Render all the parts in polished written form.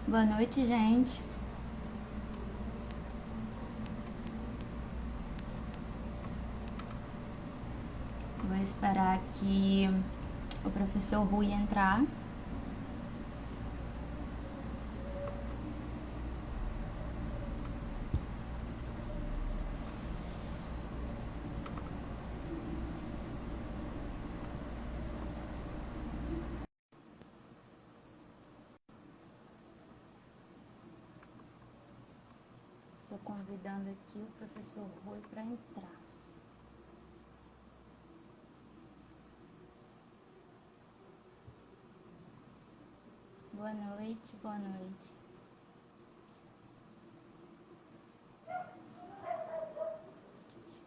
Boa noite, gente. Vou esperar aqui o professor Rui entrar. Estou convidando aqui o professor Rui para entrar. Boa noite, boa noite.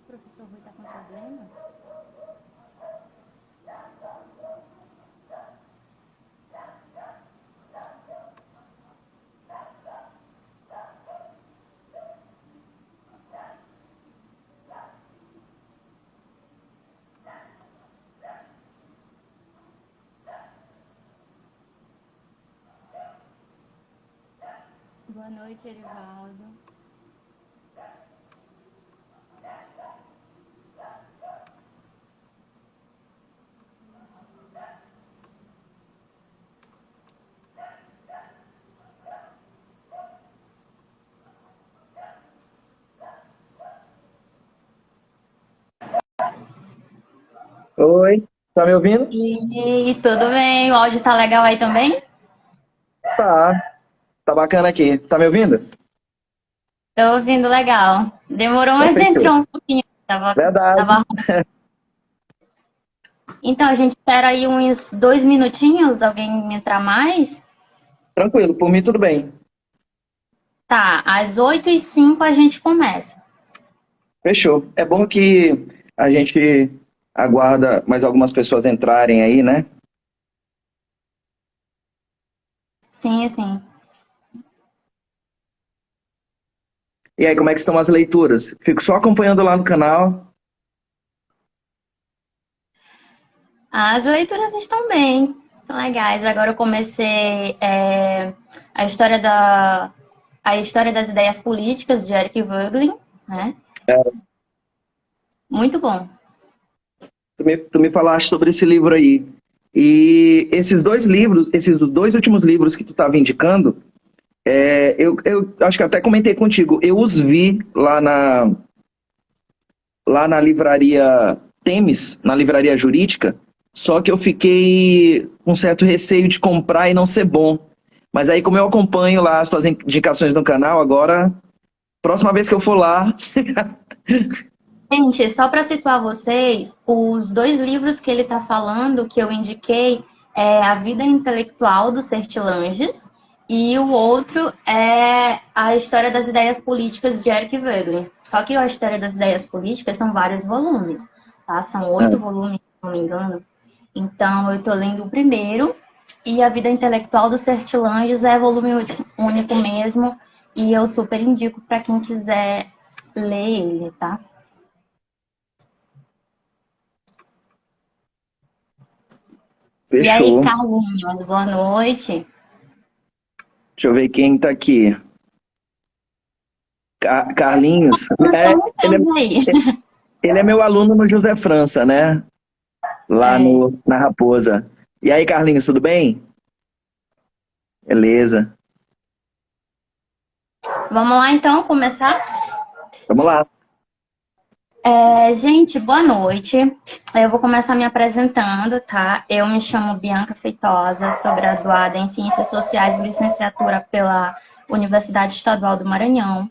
O professor Rui está com problema? Boa noite, Erivaldo. Oi, tá me ouvindo? E tudo bem? O áudio tá legal aí também? Tá, tá bacana aqui. Tá me ouvindo? Tô ouvindo legal. Demorou, Então mas fechou. entrou um pouquinho. Verdade. Tava... Então, a gente espera aí uns 2 minutinhos, alguém entrar mais? Tranquilo, por mim tudo bem. Tá, às 8h05 a gente começa. Fechou. É bom que a gente aguarda mais algumas pessoas entrarem aí, né? Sim, sim. E aí, como é que estão as leituras? Fico só acompanhando lá no canal. As leituras estão bem, estão legais. Agora eu comecei a história das ideias políticas de Eric Voegelin, né? É, Muito bom. tu me falaste sobre esse livro aí. E esses dois livros, esses dois últimos livros que tu estava indicando, eu acho que até comentei contigo. Eu os vi lá na livraria Temis, na livraria jurídica, só que eu fiquei com certo receio de comprar e não ser bom. Mas aí, como eu acompanho lá as tuas indicações no canal, agora, próxima vez que eu for lá, Gente, só para situar vocês, os dois livros que ele está falando, que eu indiquei, é A Vida Intelectual do Sertilanges e o outro é A História das Ideias Políticas de Eric Voegelin. Só que a História das Ideias Políticas são vários volumes, tá? São 8 volumes, se não me engano. Então, eu estou lendo o primeiro e A Vida Intelectual do Sertilanges é volume único mesmo e eu super indico para quem quiser ler ele, tá? E aí, fechou. Carlinhos, boa noite. Deixa eu ver quem tá aqui. Carlinhos. São vocês aí. Ele é meu aluno no José França, né? Lá É. na Raposa. E aí, Carlinhos, tudo bem? Beleza. Vamos lá, então, começar? Vamos lá. Gente, boa noite. Eu vou começar me apresentando, tá? Eu me chamo Bianca Feitosa, sou graduada em Ciências Sociais e licenciatura pela Universidade Estadual do Maranhão.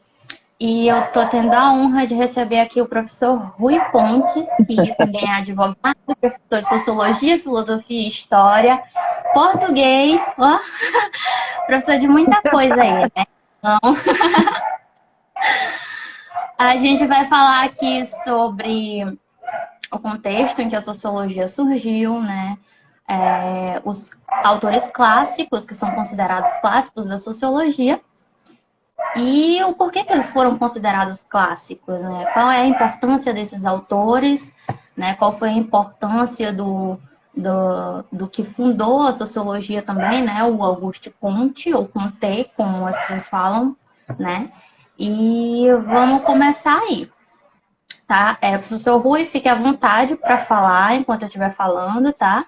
E eu estou tendo a honra de receber aqui o professor Rui Pontes, que também é advogado, professor de Sociologia, Filosofia e História, português, ó, professor de muita coisa aí, né? Então, a gente vai falar aqui sobre o contexto em que a sociologia surgiu, né? Os autores clássicos, que são considerados clássicos da sociologia, e o porquê que eles foram considerados clássicos, né? Qual é a importância desses autores, né? Qual foi a importância do que fundou a sociologia também, né? O Auguste Comte, ou Comte, como as pessoas falam, né? E vamos começar aí, tá? Professor Rui, fique à vontade para falar enquanto eu estiver falando, tá?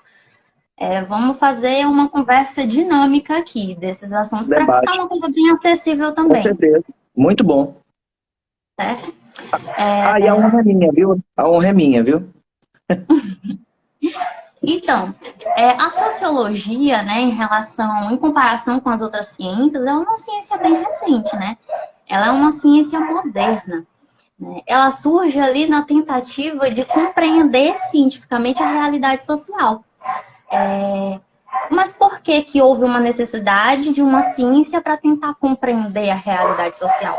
Vamos fazer uma conversa dinâmica aqui desses assuntos para ficar Debate, uma coisa bem acessível com também, certeza. Muito bom. certo? E a honra é minha, viu? A honra é minha, viu? Então, a sociologia, né, em comparação com as outras ciências, é uma ciência bem recente, né? Ela é uma ciência moderna, né? Ela surge ali na tentativa de compreender cientificamente a realidade social. Mas por que que houve uma necessidade de uma ciência para tentar compreender a realidade social?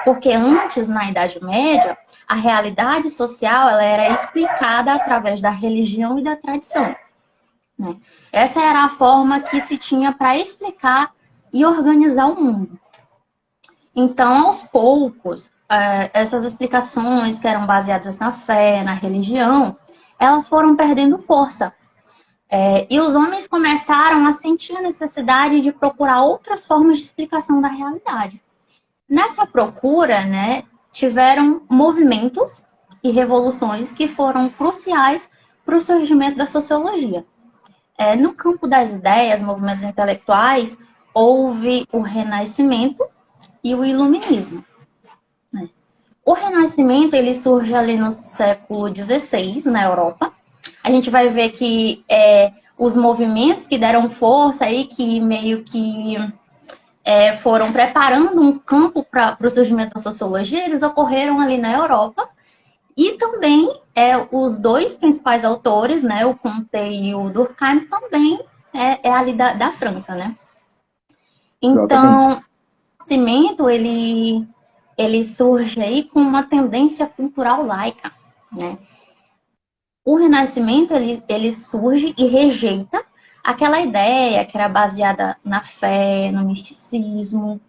Porque antes, na Idade Média, a realidade social ela era explicada através da religião e da tradição, né? Essa era a forma que se tinha para explicar e organizar o mundo. Então, aos poucos, essas explicações que eram baseadas na fé, na religião, elas foram perdendo força. E os homens começaram a sentir a necessidade de procurar outras formas de explicação da realidade. Nessa procura, né, tiveram movimentos e revoluções que foram cruciais para o surgimento da sociologia. No campo das ideias, movimentos intelectuais, houve o Renascimento e o Iluminismo, né? O Renascimento ele surge ali no século XVI, na Europa. A gente vai ver que os movimentos que deram força aí, que meio que foram preparando um campo para o surgimento da sociologia, eles ocorreram ali na Europa. E também os dois principais autores, né, o Comte e o Durkheim, também ali da França, né? Exatamente. Então, o Renascimento, ele surge aí com uma tendência cultural laica, né? O Renascimento, ele surge e rejeita aquela ideia que era baseada na fé, no misticismo.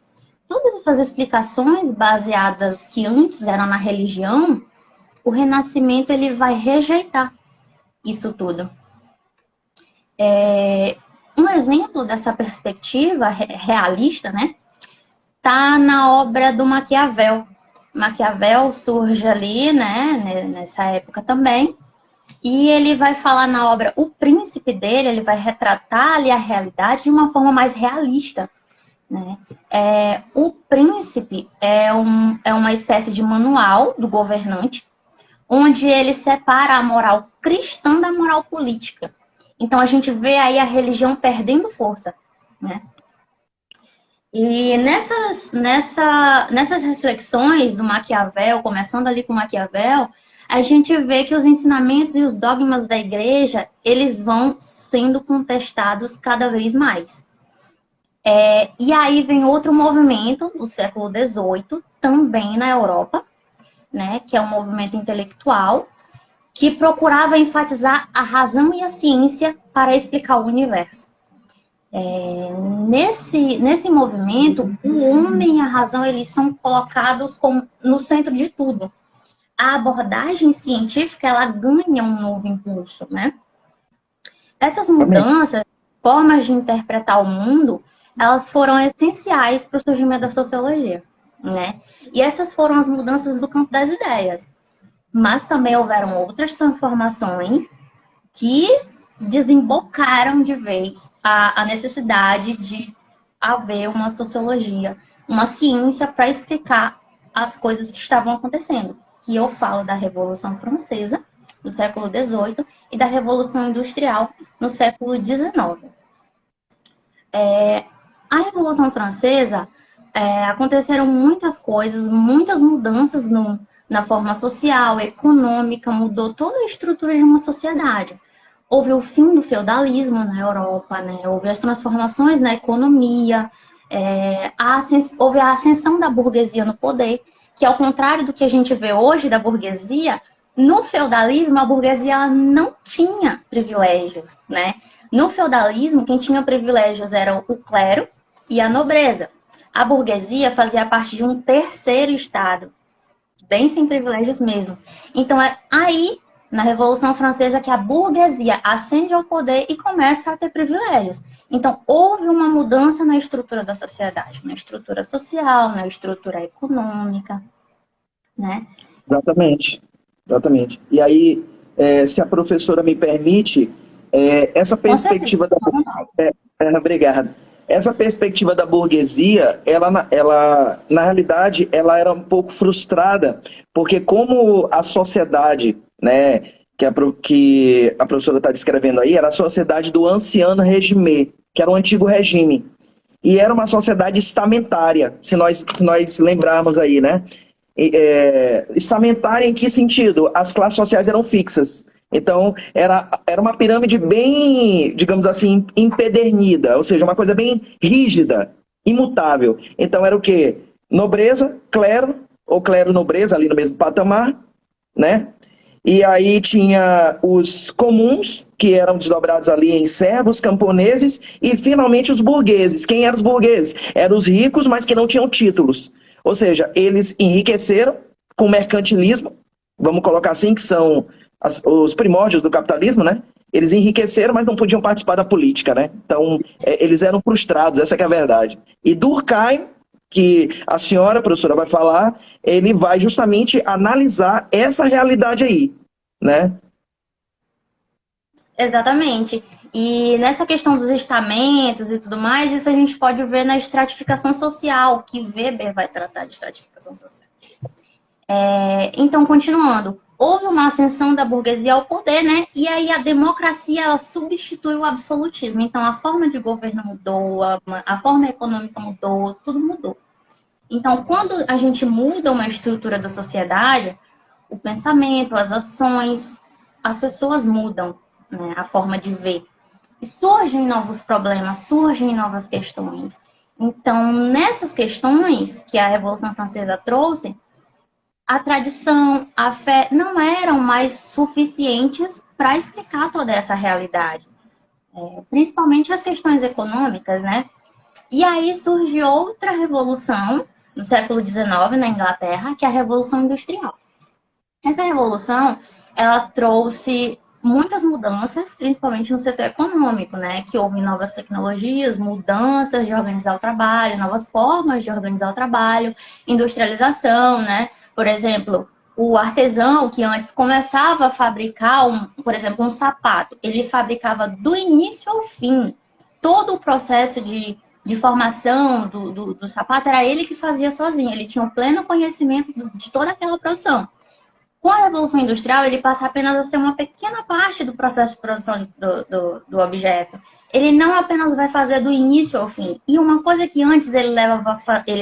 Todas essas explicações baseadas que antes eram na religião, o Renascimento ele vai rejeitar isso tudo. Um exemplo dessa perspectiva realista, né, tá na obra do Maquiavel. Maquiavel surge ali, né, nessa época também, e ele vai falar na obra O Príncipe dele, ele vai retratar ali a realidade de uma forma mais realista, né? O Príncipe é uma espécie de manual do governante, onde ele separa a moral cristã da moral política. Então a gente vê aí a religião perdendo força, né? E nessas reflexões do Maquiavel, começando ali com Maquiavel, a gente vê que os ensinamentos e os dogmas da igreja, eles vão sendo contestados cada vez mais. E aí vem outro movimento do século XVIII, também na Europa, né, que é um movimento intelectual, que procurava enfatizar a razão e a ciência para explicar o universo. Nesse movimento, o homem e a razão eles são colocados no centro de tudo. A abordagem científica ela ganha um novo impulso, né? Essas mudanças, formas de interpretar o mundo, elas foram essenciais para o surgimento da sociologia, né? E essas foram as mudanças do campo das ideias. Mas também houveram outras transformações que desembocaram de vez a necessidade de haver uma sociologia, uma ciência para explicar as coisas que estavam acontecendo. Que eu falo da Revolução Francesa, no século XVIII, e da Revolução Industrial, no século XIX. A Revolução Francesa, aconteceram muitas coisas, muitas mudanças na forma social, econômica, mudou toda a estrutura de uma sociedade. Houve o fim do feudalismo na Europa, né? Houve as transformações na economia, houve a ascensão da burguesia no poder, que ao contrário do que a gente vê hoje da burguesia, no feudalismo a burguesia não tinha privilégios, né? No feudalismo, quem tinha privilégios eram o clero e a nobreza. A burguesia fazia parte de um terceiro estado, bem sem privilégios mesmo. Então, aí na Revolução Francesa que a burguesia ascende ao poder e começa a ter privilégios. Então, houve uma mudança na estrutura da sociedade, na estrutura social, na estrutura econômica, né? Exatamente, exatamente. E aí, se a professora me permite, essa perspectiva da... obrigado. Essa perspectiva da burguesia, na realidade, ela era um pouco frustrada, porque como a sociedade, né, que a professora está descrevendo aí, era a sociedade do anciano regime, que era o antigo regime. E era uma sociedade estamentária, se nós lembrarmos aí, né? Estamentária em que sentido? As classes sociais eram fixas. Então, era uma pirâmide bem, digamos assim, empedernida, ou seja, uma coisa bem rígida, imutável. Então, era o quê? Nobreza, clero, ou clero-nobreza, ali no mesmo patamar, né? E aí tinha os comuns, que eram desdobrados ali em servos, camponeses, e finalmente os burgueses. Quem eram os burgueses? Eram os ricos, mas que não tinham títulos. Ou seja, eles enriqueceram com mercantilismo, vamos colocar assim, que são os primórdios do capitalismo, né? Eles enriqueceram, mas não podiam participar da política, né? Então, eles eram frustrados, essa que é a verdade. E Durkheim, que a senhora, a professora, vai falar, ele vai justamente analisar essa realidade aí, né? Exatamente. E nessa questão dos estamentos e tudo mais, isso a gente pode ver na estratificação social, que Weber vai tratar de estratificação social. Então, continuando, houve uma ascensão da burguesia ao poder, né? E aí a democracia, ela substitui o absolutismo. Então, a forma de governo mudou, a forma econômica mudou, tudo mudou. Então, quando a gente muda uma estrutura da sociedade, o pensamento, as ações, as pessoas mudam, né, a forma de ver. E surgem novos problemas, surgem novas questões. Então, nessas questões que a Revolução Francesa trouxe, a tradição, a fé não eram mais suficientes para explicar toda essa realidade. Principalmente as questões econômicas, né? E aí surge outra revolução no século XIX, na Inglaterra, que é a Revolução Industrial. Essa revolução, ela trouxe muitas mudanças, principalmente no setor econômico, né? Que houve novas tecnologias, mudanças de organizar o trabalho, novas formas de organizar o trabalho, industrialização, né? Por exemplo, o artesão que antes começava a fabricar, por exemplo, um sapato, ele fabricava do início ao fim. Todo o processo de formação do sapato era ele que fazia sozinho, ele tinha o pleno conhecimento de toda aquela produção. Com a Revolução Industrial, ele passa apenas a ser uma pequena parte do processo de produção do objeto. Ele não apenas vai fazer do início ao fim. E uma coisa que antes ele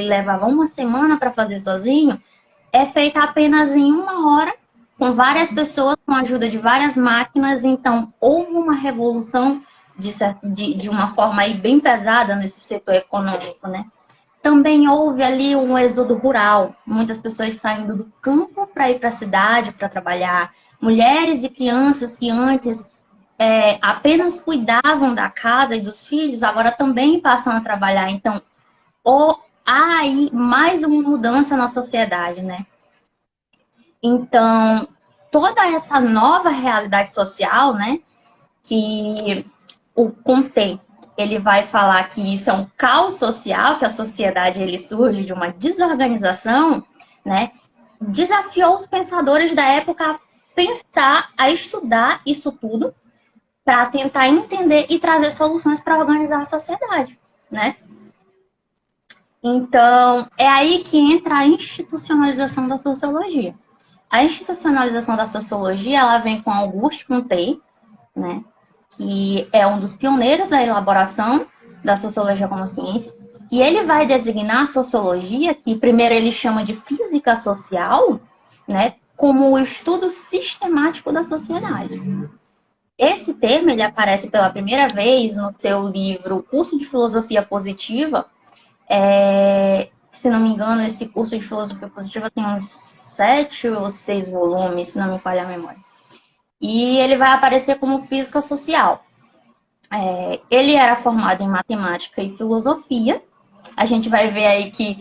levava uma semana para fazer sozinho, é feita apenas em uma hora, com várias pessoas, com a ajuda de várias máquinas. Então, houve uma revolução de uma forma aí bem pesada nesse setor econômico, né? Também houve ali um êxodo rural, muitas pessoas saindo do campo para ir para a cidade para trabalhar, mulheres e crianças que antes apenas cuidavam da casa e dos filhos, agora também passam a trabalhar. Então, há aí mais uma mudança na sociedade, né? Então, toda essa nova realidade social, né, que o Comte, ele vai falar que isso é um caos social, que a sociedade ele surge de uma desorganização, né? Desafiou os pensadores da época a pensar, a estudar isso tudo, para tentar entender e trazer soluções para organizar a sociedade, né? Então, é aí que entra a institucionalização da sociologia. A institucionalização da sociologia, ela vem com Auguste Comte, né? Que é um dos pioneiros da elaboração da sociologia como ciência, e ele vai designar a sociologia, que primeiro ele chama de física social, né, como o estudo sistemático da sociedade. Esse termo ele aparece pela primeira vez no seu livro Curso de Filosofia Positiva. Se não me engano, esse curso de Filosofia Positiva tem uns 7 ou 6 volumes, se não me falha a memória. E ele vai aparecer como física social. Ele era formado em matemática e filosofia. A gente vai ver aí que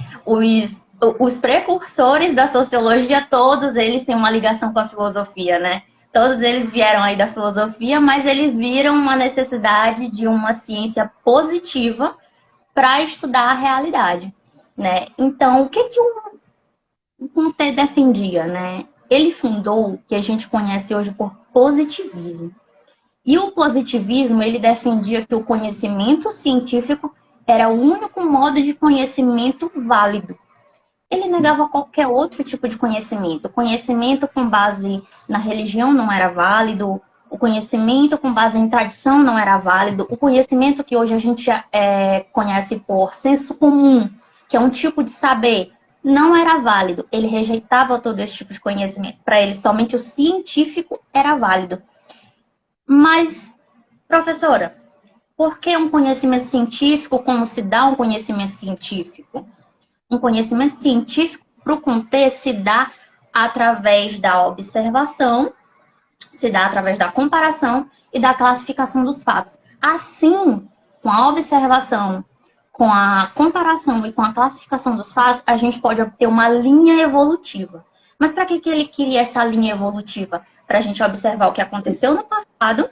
os precursores da sociologia, todos eles têm uma ligação com a filosofia, né? Todos eles vieram aí da filosofia, mas eles viram uma necessidade de uma ciência positiva para estudar a realidade, né? Então, o que o Comte defendia, né? Ele fundou o que a gente conhece hoje por positivismo. E o positivismo, ele defendia que o conhecimento científico era o único modo de conhecimento válido. Ele negava qualquer outro tipo de conhecimento. O conhecimento com base na religião não era válido, o conhecimento com base em tradição não era válido, o conhecimento que hoje a gente conhece por senso comum, que é um tipo de saber, não era válido. Ele rejeitava todo esse tipo de conhecimento. Para ele, somente o científico era válido. Mas, professora, por que um conhecimento científico? Como se dá um conhecimento científico? Um conhecimento científico, para o Comte, se dá através da observação, se dá através da comparação e da classificação dos fatos. Assim, com a observação, com a comparação e com a classificação dos fatos, a gente pode obter uma linha evolutiva. Mas para que ele queria essa linha evolutiva? Para a gente observar o que aconteceu no passado,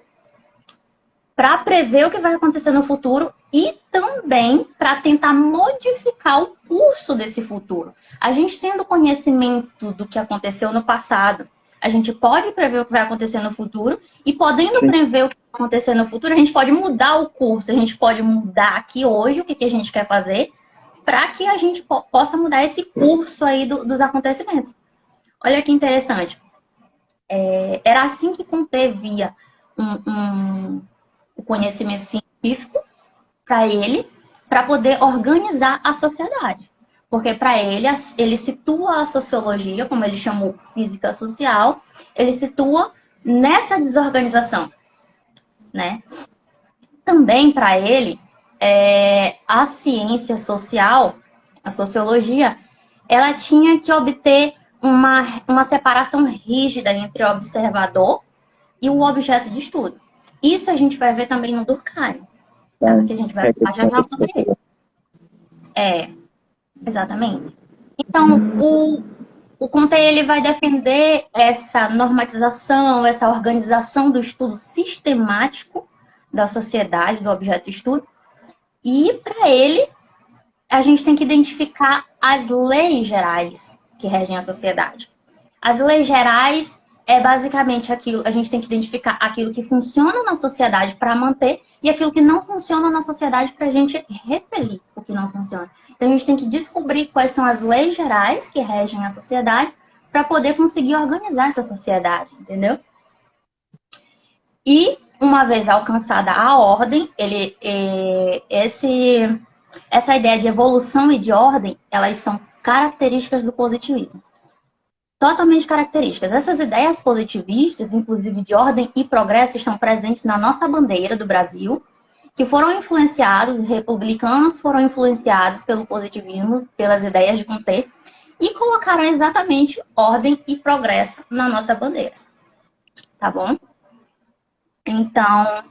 para prever o que vai acontecer no futuro e também para tentar modificar o curso desse futuro. A gente tendo conhecimento do que aconteceu no passado, a gente pode prever o que vai acontecer no futuro e podendo prever o que vai acontecer no futuro, a gente pode mudar o curso, a gente pode mudar aqui hoje o que a gente quer fazer para que a gente possa mudar esse curso aí dos acontecimentos. Olha que interessante. Era assim que Comte via o conhecimento científico para ele, para poder organizar a sociedade. Porque para ele situa a sociologia, como ele chamou física social, ele situa nessa desorganização, né? Também para ele, a ciência social, a sociologia, ela tinha que obter uma separação rígida entre o observador e o objeto de estudo. Isso a gente vai ver também no Durkheim, tá? Que a gente vai falar já sobre ele. Exatamente. Então, o Comte, ele vai defender essa normatização, essa organização do estudo sistemático da sociedade, do objeto de estudo. E, para ele, a gente tem que identificar as leis gerais que regem a sociedade. As leis gerais basicamente aquilo, a gente tem que identificar aquilo que funciona na sociedade para manter e aquilo que não funciona na sociedade para a gente repelir o que não funciona. Então a gente tem que descobrir quais são as leis gerais que regem a sociedade para poder conseguir organizar essa sociedade, entendeu? E uma vez alcançada a ordem, essa ideia de evolução e de ordem, elas são características do positivismo. Totalmente características. Essas ideias positivistas, inclusive de ordem e progresso, estão presentes na nossa bandeira do Brasil, que foram influenciados, os republicanos foram influenciados pelo positivismo, pelas ideias de Comte, e colocaram exatamente ordem e progresso na nossa bandeira. Tá bom? Então,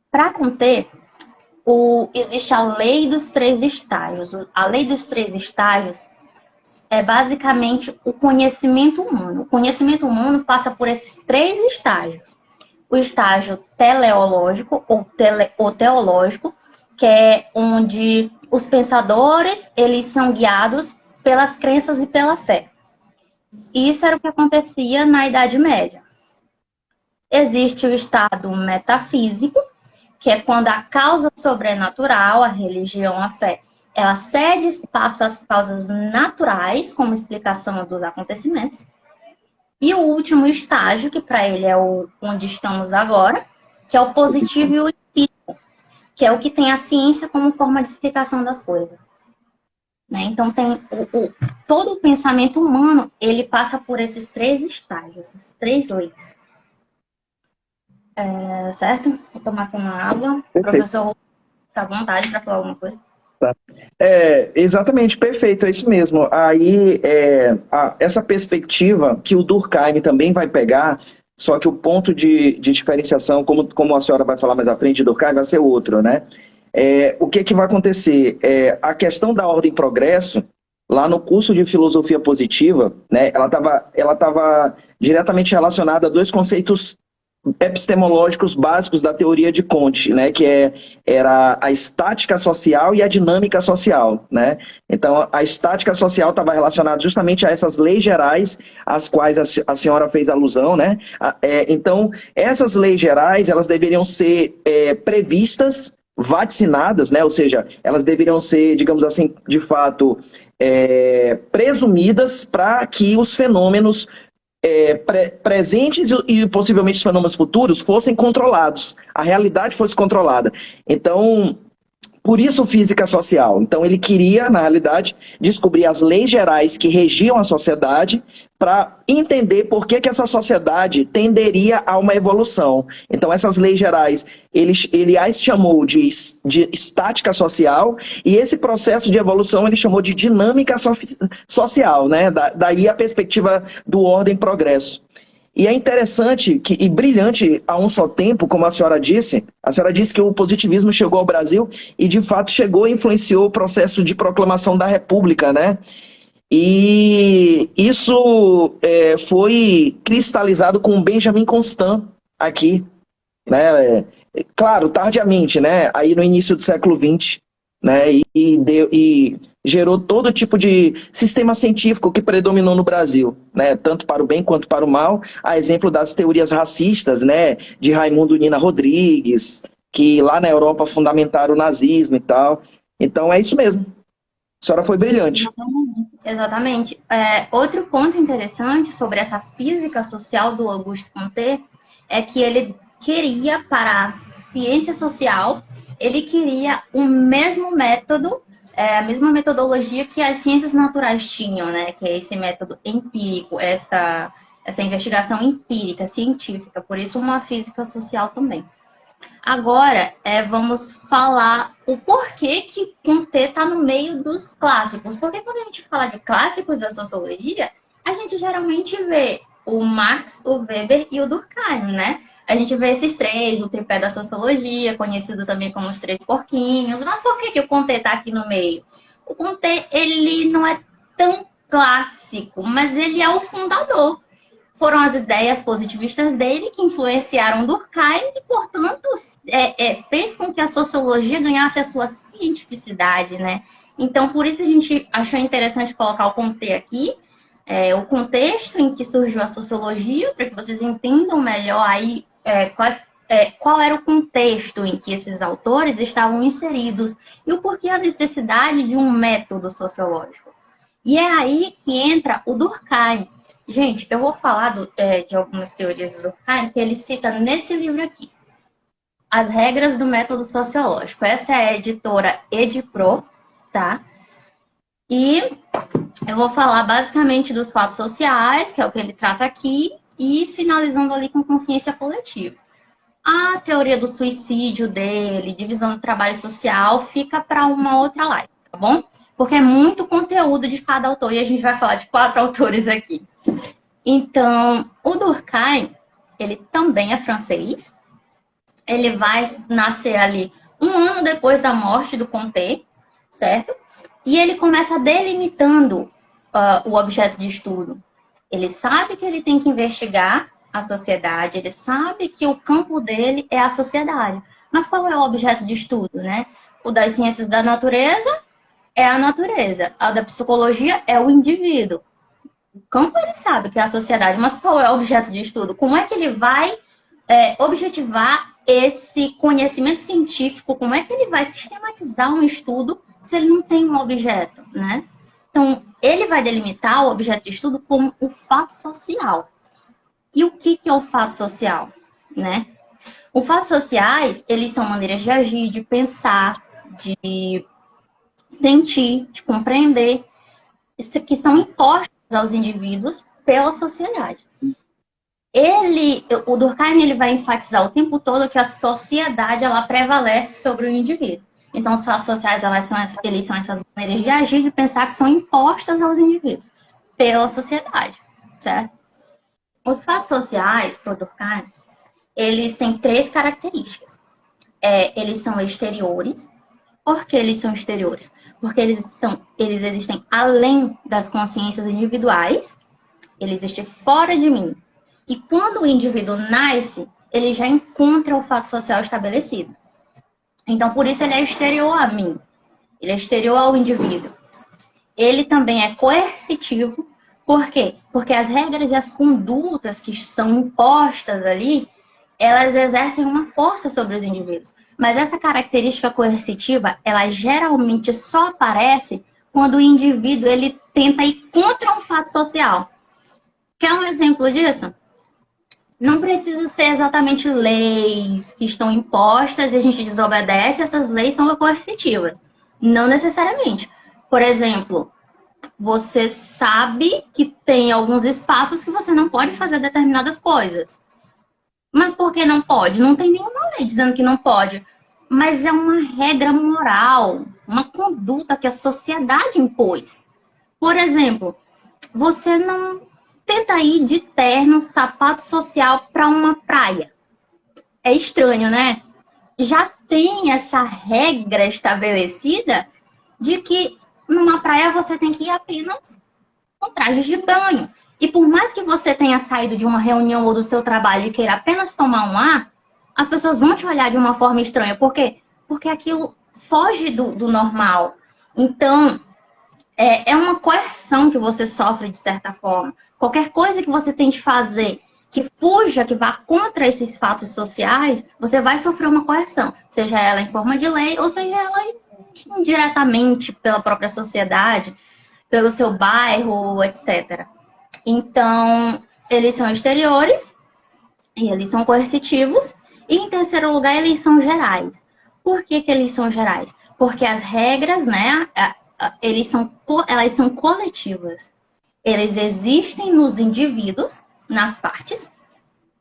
para Comte, existe a lei dos 3 estágios. A lei dos 3 estágios é basicamente o conhecimento humano. O conhecimento humano passa por esses 3 estágios. O estágio teleológico ou teológico, que é onde os pensadores, eles são guiados pelas crenças e pela fé. Isso era o que acontecia na Idade Média. Existe o estado metafísico, que é quando a causa sobrenatural, a religião, a fé, ela cede espaço às causas naturais, como explicação dos acontecimentos. E o último estágio, que para ele é onde estamos agora, que é o positivo e o empírico, que é o que tem a ciência como forma de explicação das coisas. Né? Então, tem todo o pensamento humano, ele passa por esses 3 estágios, essas 3 leis. Certo? Vou tomar aqui uma água. O professor está à vontade para falar alguma coisa. Tá. Exatamente, perfeito, é isso mesmo. Aí, essa perspectiva que o Durkheim também vai pegar, só que o ponto de diferenciação, como a senhora vai falar mais à frente, de Durkheim vai ser outro, né? O que vai acontecer? A questão da ordem e progresso, lá no curso de filosofia positiva, né, ela tava diretamente relacionada a dois conceitos epistemológicos básicos da teoria de Comte, né, era a estática social e a dinâmica social, né? Então, a estática social estava relacionada justamente a essas leis gerais, às quais a senhora fez alusão, né? Então, essas leis gerais, elas deveriam ser previstas, vaticinadas, né? Ou seja, elas deveriam ser, digamos assim, de fato, presumidas para que os fenômenos presentes e possivelmente os fenômenos futuros fossem controlados, a realidade fosse controlada. Então, por isso física social. Então ele queria, na realidade, descobrir as leis gerais que regiam a sociedade para entender por que essa sociedade tenderia a uma evolução. Então essas leis gerais, ele as chamou de estática social, e esse processo de evolução ele chamou de dinâmica social, né? Daí a perspectiva do ordem-progresso. E é interessante e brilhante a um só tempo, como a senhora disse que o positivismo chegou ao Brasil e, de fato, chegou e influenciou o processo de proclamação da República, né? E isso foi cristalizado com Benjamin Constant aqui, né? Claro, tardiamente, né? Aí no início do século XX, né? E gerou todo tipo de sistema científico que predominou no Brasil, né? Tanto para o bem quanto para o mal, a exemplo das teorias racistas, né? De Raimundo Nina Rodrigues, que lá na Europa fundamentaram o nazismo e tal. Então é isso mesmo. A senhora foi brilhante. Exatamente. Outro ponto interessante sobre essa física social do Auguste Comte é que ele queria, para a ciência social, ele queria o mesmo método, a mesma metodologia que as ciências naturais tinham, né? Que é esse método empírico, essa investigação empírica, científica, por isso uma física social também. Agora, vamos falar o porquê que Comte está no meio dos clássicos. Porque quando a gente fala de clássicos da sociologia, a gente geralmente vê o Marx, o Weber e o Durkheim, né? A gente vê esses três, o tripé da sociologia, conhecido também como os três porquinhos. Mas por que o Comte está aqui no meio? O Comte, ele não é tão clássico, mas ele é o fundador. Foram as ideias positivistas dele que influenciaram Durkheim e, portanto, fez com que a sociologia ganhasse a sua cientificidade, né? Então, por isso a gente achou interessante colocar o Comte aqui, o contexto em que surgiu a sociologia, para que vocês entendam melhor aí qual era o contexto em que esses autores estavam inseridos e o porquê a necessidade de um método sociológico. E é aí que entra o Durkheim. Gente, eu vou falar de algumas teorias do Durkheim que ele cita nesse livro aqui. As regras do método sociológico. Essa é a editora Edipro, tá? E eu vou falar basicamente dos fatos sociais, que é o que ele trata aqui, e finalizando ali com consciência coletiva. A teoria do suicídio dele, divisão do trabalho social, fica para uma outra live, tá bom? Porque é muito conteúdo de cada autor e a gente vai falar de 4 autores aqui. Então, o Durkheim, ele também é francês. Ele vai nascer ali 1 ano depois da morte do Comte, certo? E ele começa delimitando o objeto de estudo. Ele sabe que ele tem que investigar a sociedade, ele sabe que o campo dele é a sociedade. Mas qual é o objeto de estudo, né? O das ciências da natureza é a natureza. A da psicologia é o indivíduo. O campo ele sabe que é a sociedade, mas qual é o objeto de estudo? Como é que ele vai objetivar esse conhecimento científico? Como é que ele vai sistematizar um estudo se ele não tem um objeto, né? Então, ele vai delimitar o objeto de estudo como o fato social. E o que é o fato social, né? Os fatos sociais, eles são maneiras de agir, de pensar, de sentir, de compreender, que são impostos aos indivíduos pela sociedade. O Durkheim, ele vai enfatizar o tempo todo que a sociedade, ela prevalece sobre o indivíduo. Então, os fatos sociais, eles são essas maneiras de agir, de pensar que são impostas aos indivíduos pela sociedade, certo? Os fatos sociais, para o Durkheim, eles têm 3 características. Eles são exteriores. Por que eles são exteriores? porque eles existem além das consciências individuais, ele existe fora de mim. E quando o indivíduo nasce, ele já encontra o fato social estabelecido. Então, por isso ele é exterior a mim, ele é exterior ao indivíduo. Ele também é coercitivo, por quê? Porque as regras e as condutas que são impostas ali, elas exercem uma força sobre os indivíduos. Mas essa característica coercitiva, ela geralmente só aparece quando o indivíduo ele tenta ir contra um fato social. Quer um exemplo disso? Não precisa ser exatamente leis que estão impostas e a gente desobedece, essas leis são coercitivas. Não necessariamente. Por exemplo, você sabe que tem alguns espaços que você não pode fazer determinadas coisas. Mas por que não pode? Não tem nenhuma lei dizendo que não pode. Mas é uma regra moral, uma conduta que a sociedade impôs. Por exemplo, você não tenta ir de terno, sapato social para uma praia. É estranho, né? Já tem essa regra estabelecida de que numa praia você tem que ir apenas com trajes de banho. E por mais que você tenha saído de uma reunião ou do seu trabalho e queira apenas tomar um ar, as pessoas vão te olhar de uma forma estranha. Por quê? Porque aquilo foge do normal. Então, é uma coerção que você sofre de certa forma. Qualquer coisa que você tente fazer que fuja, que vá contra esses fatos sociais, você vai sofrer uma coerção. Seja ela em forma de lei ou seja ela indiretamente pela própria sociedade, pelo seu bairro, etc. Então, eles são exteriores e eles são coercitivos. E, em terceiro lugar, eles são gerais. Por que eles são gerais? Porque as regras, né, elas são coletivas. Eles existem nos indivíduos, nas partes,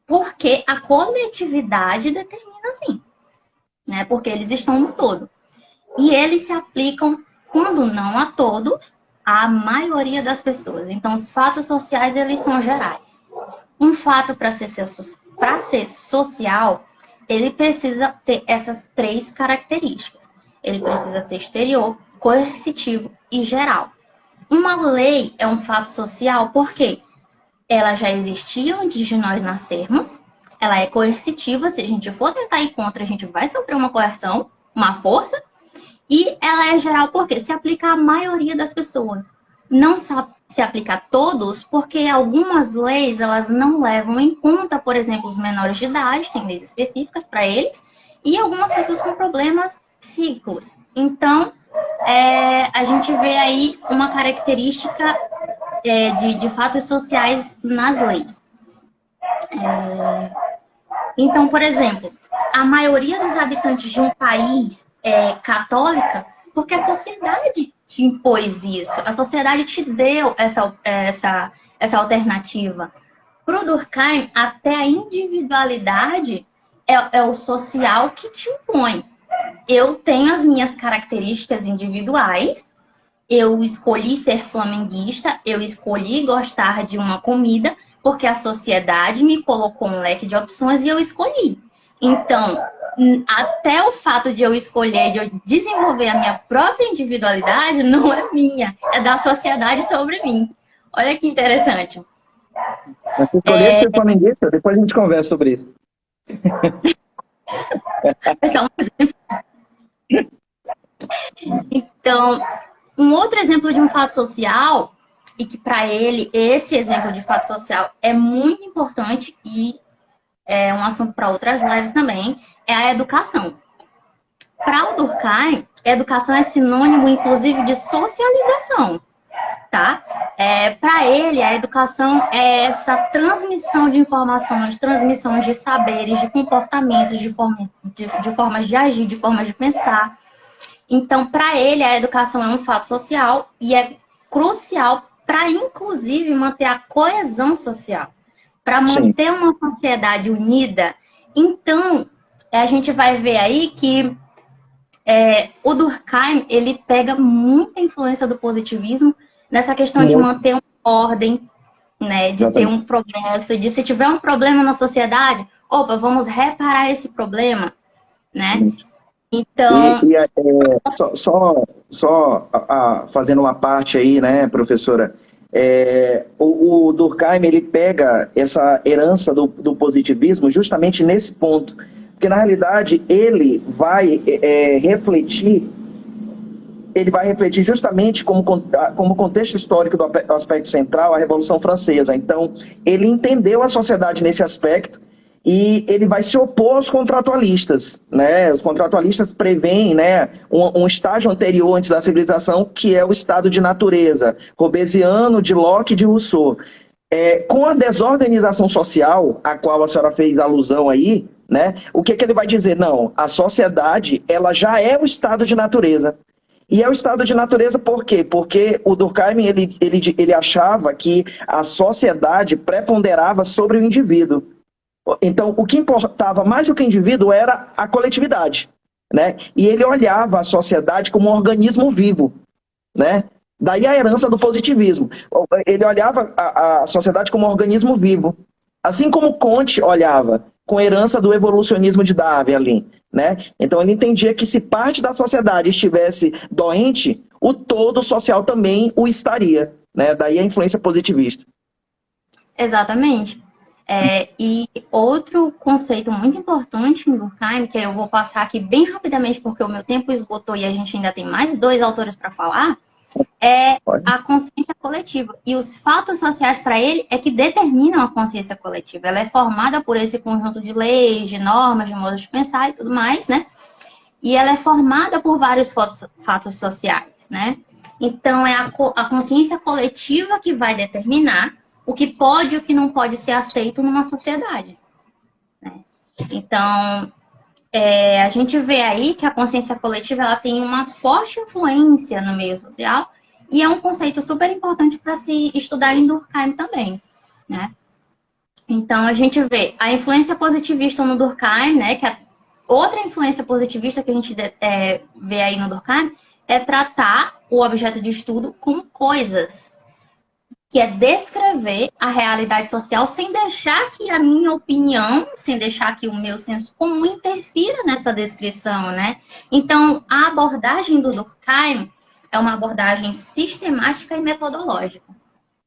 porque a coletividade determina assim. Né? Porque eles estão no todo. E eles se aplicam, quando não a todos, à maioria das pessoas. Então, os fatos sociais, eles são gerais. Um fato, para ser social, ele precisa ter essas três características. Ele precisa ser exterior, coercitivo e geral. Uma lei é um fato social porque ela já existia antes de nós nascermos, ela é coercitiva, se a gente for tentar ir contra, a gente vai sofrer uma coerção, uma força, e ela é geral porque se aplica à maioria das pessoas. Não se aplica a todos, porque algumas leis elas não levam em conta, por exemplo, os menores de idade, tem leis específicas para eles, e algumas pessoas com problemas psíquicos. Então, a gente vê aí uma característica de fatos sociais nas leis. Então, por exemplo, a maioria dos habitantes de um país é católica porque a sociedade te impôs isso, a sociedade te deu essa alternativa. Para o Durkheim, até a individualidade é o social que te impõe. Eu tenho as minhas características individuais, eu escolhi ser flamenguista, eu escolhi gostar de uma comida, porque a sociedade me colocou um leque de opções e eu escolhi. Então, até o fato de eu escolher, de eu desenvolver a minha própria individualidade, não é minha, é da sociedade sobre mim. Olha que interessante. Mas você escolheu ser flamenguista? Depois a gente conversa sobre isso. Então, um outro exemplo de um fato social, e que para ele, esse exemplo de fato social é muito importante e é um assunto para outras lives também, é a educação. Para o Durkheim, educação é sinônimo, inclusive, de socialização, tá? Para ele, a educação é essa transmissão de informações, transmissões de saberes, de comportamentos, de formas de agir, de formas de pensar. Então, para ele, a educação é um fato social e é crucial para, inclusive, manter a coesão social, para manter uma sociedade unida. Então, a gente vai ver aí que o Durkheim, ele pega muita influência do positivismo nessa questão de manter uma ordem, né, de ter um progresso, de se tiver um problema na sociedade, vamos reparar esse problema, né? Então, Fazendo uma parte aí, né, professora? O Durkheim, ele pega essa herança do positivismo justamente nesse ponto. Porque, na realidade, ele vai refletir justamente como contexto histórico do aspecto central a Revolução Francesa. Então, ele entendeu a sociedade nesse aspecto e ele vai se opor aos contratualistas, né? Os contratualistas preveem, né, um estágio anterior antes da civilização, que é o estado de natureza, Hobbesiano, de Locke e de Rousseau. Com a desorganização social, a qual a senhora fez alusão aí, né, o que ele vai dizer? Não, a sociedade ela já é o estado de natureza. E é o estado de natureza por quê? Porque o Durkheim ele achava que a sociedade preponderava sobre o indivíduo. Então, o que importava mais do que o indivíduo era a coletividade, né? E ele olhava a sociedade como um organismo vivo, né? Daí a herança do positivismo. Ele olhava a sociedade como um organismo vivo. Assim como Comte olhava, com herança do evolucionismo de Darwin ali, né? Então ele entendia que se parte da sociedade estivesse doente, o todo social também o estaria, né? Daí a influência positivista. exatamente. E outro conceito muito importante em Durkheim, que eu vou passar aqui bem rapidamente porque o meu tempo esgotou e a gente ainda tem mais 2 autores para falar, é a consciência coletiva. E os fatos sociais para ele é que determinam a consciência coletiva. Ela é formada por esse conjunto de leis, de normas, de modos de pensar e tudo mais, né? E ela é formada por vários fatos sociais, né? Então, é a consciência coletiva que vai determinar o que pode e o que não pode ser aceito numa sociedade, né? Então, a gente vê aí que a consciência coletiva ela tem uma forte influência no meio social e é um conceito super importante para se estudar em Durkheim também, né? Então, a gente vê a influência positivista no Durkheim, né? Que outra influência positivista que a gente vê aí no Durkheim é tratar o objeto de estudo como coisas, que é descrever a realidade social sem deixar que a minha opinião, sem deixar que o meu senso comum interfira nessa descrição, né? Então, a abordagem do Durkheim é uma abordagem sistemática e metodológica.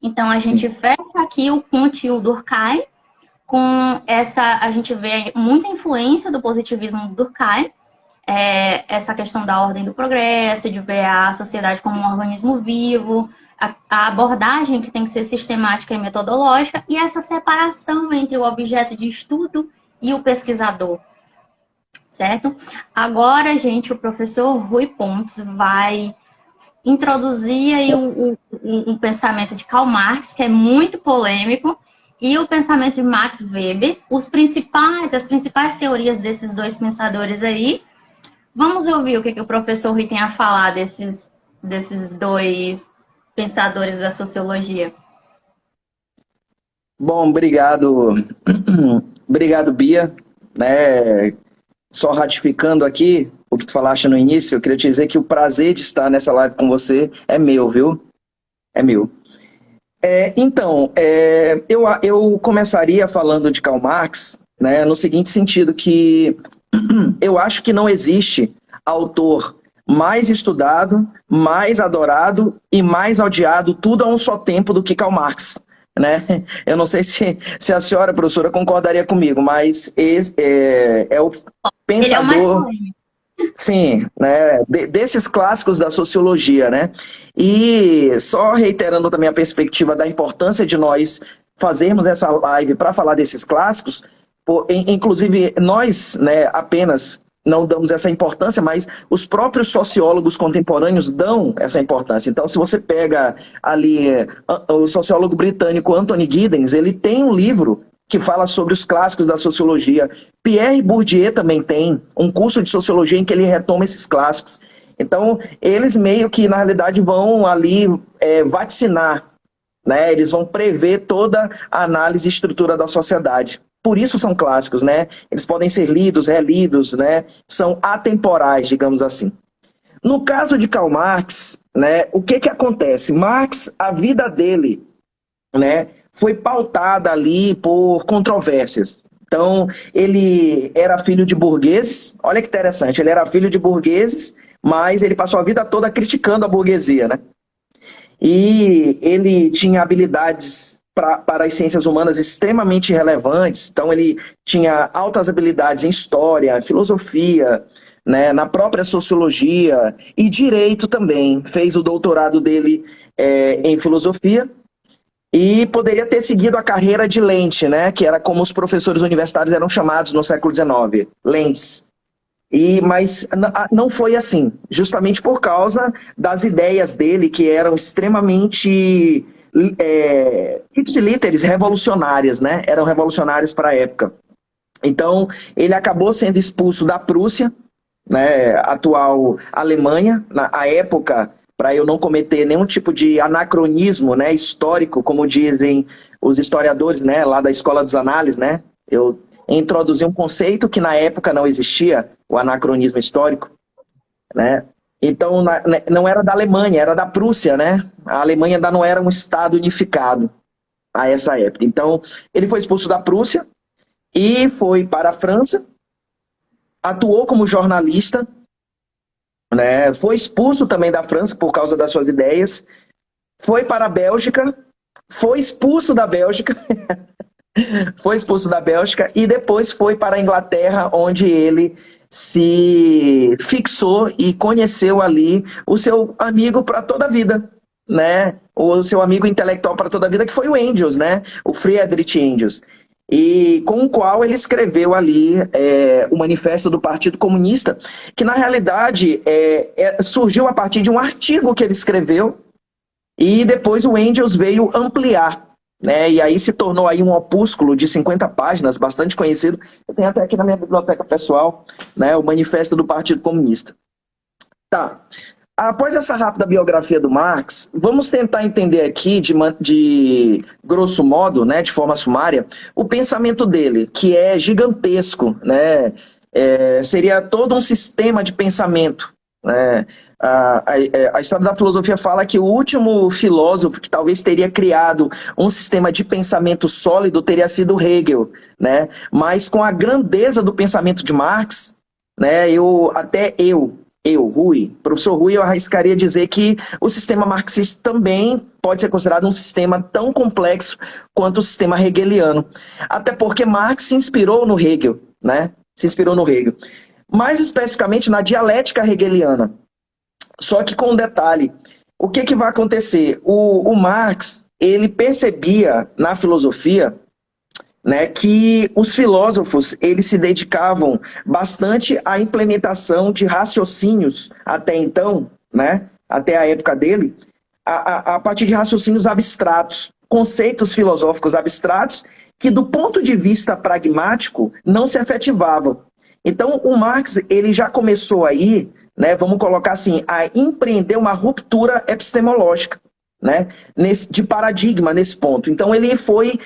Então, a gente fecha aqui o Comte e o Durkheim com a gente vê muita influência do positivismo do Durkheim, essa questão da ordem do progresso, de ver a sociedade como um organismo vivo, a abordagem que tem que ser sistemática e metodológica, e essa separação entre o objeto de estudo e o pesquisador, certo? Agora, gente, o professor Rui Pontes vai introduzir aí um pensamento de Karl Marx, que é muito polêmico, e o pensamento de Max Weber, as principais teorias desses 2 pensadores aí. Vamos ouvir o que o professor Rui tem a falar desses 2 pensadores da sociologia. Bom, obrigado. Obrigado, Bia. Só ratificando aqui o que tu falaste no início, eu queria te dizer que o prazer de estar nessa live com você é meu, viu? É meu. Então, eu começaria falando de Karl Marx, né, no seguinte sentido, que eu acho que não existe autor mais estudado, mais adorado e mais odiado, tudo a um só tempo, do que Karl Marx, né? Eu não sei se a senhora, professora, concordaria comigo, mas esse é o pensador... Ele é o mais... Sim, né? Desses clássicos da sociologia, né? E só reiterando também a perspectiva da importância de nós fazermos essa live para falar desses clássicos, inclusive nós, né, apenas não damos essa importância, mas os próprios sociólogos contemporâneos dão essa importância. Então, se você pega ali o sociólogo britânico Anthony Giddens, ele tem um livro que fala sobre os clássicos da sociologia. Pierre Bourdieu também tem um curso de sociologia em que ele retoma esses clássicos. Então, eles meio que, na realidade, vão ali vaticinar, né? Eles vão prever toda a análise e estrutura da sociedade. Por isso são clássicos, né? Eles podem ser lidos, relidos, né? São atemporais, digamos assim. No caso de Karl Marx, né, o que acontece? Marx, a vida dele, né, foi pautada ali por controvérsias. Então, ele era filho de burgueses, olha que interessante, ele era filho de burgueses, mas ele passou a vida toda criticando a burguesia, né? E ele tinha habilidades para as ciências humanas extremamente relevantes, então ele tinha altas habilidades em história, filosofia, né, na própria sociologia e direito também. Fez o doutorado dele em filosofia e poderia ter seguido a carreira de Lente, né, que era como os professores universitários eram chamados no século XIX, Lentes. Mas não foi assim, justamente por causa das ideias dele, que eram extremamente ipsilíteres, revolucionárias, né? Eram revolucionárias para a época. Então, ele acabou sendo expulso da Prússia, né, atual Alemanha, na época, para eu não cometer nenhum tipo de anacronismo, né, histórico, como dizem os historiadores, né, lá da Escola dos Análises, né? Eu introduzi um conceito que na época não existia, o anacronismo histórico, né? Então, não era da Alemanha, era da Prússia, né? A Alemanha ainda não era um estado unificado a essa época. Então, ele foi expulso da Prússia e foi para a França, atuou como jornalista, né? Foi expulso também da França por causa das suas ideias, foi para a Bélgica, foi expulso da Bélgica, foi expulso da Bélgica e depois foi para a Inglaterra, onde ele se fixou e conheceu ali o seu amigo para toda a vida, né? O seu amigo intelectual para toda a vida, que foi o Engels, né? O Friedrich Engels. E com o qual ele escreveu ali o Manifesto do Partido Comunista, que na realidade surgiu a partir de um artigo que ele escreveu e depois o Engels veio ampliar, né? E aí se tornou aí um opúsculo de 50 páginas, bastante conhecido. Eu tenho até aqui na minha biblioteca pessoal, né, o Manifesto do Partido Comunista. Tá. Após essa rápida biografia do Marx, vamos tentar entender aqui, de grosso modo, né, de forma sumária, o pensamento dele, que é gigantesco, né? Seria todo um sistema de pensamento, né? A história da filosofia fala que o último filósofo que talvez teria criado um sistema de pensamento sólido teria sido Hegel, né? Mas com a grandeza do pensamento de Marx, né, Rui, professor Rui, eu arriscaria dizer que o sistema marxista também pode ser considerado um sistema tão complexo quanto o sistema hegeliano. Até porque Marx se inspirou no Hegel, né? Se inspirou no Hegel. Mais especificamente na dialética hegeliana. Só que com um detalhe, o que vai acontecer? O Marx, ele percebia na filosofia, né, que os filósofos eles se dedicavam bastante à implementação de raciocínios até então, né, até a época dele, a partir de raciocínios abstratos, conceitos filosóficos abstratos que do ponto de vista pragmático não se efetivavam. Então o Marx ele já começou aí, né, vamos colocar assim, a empreender uma ruptura epistemológica, né, de paradigma nesse ponto. Então ele foi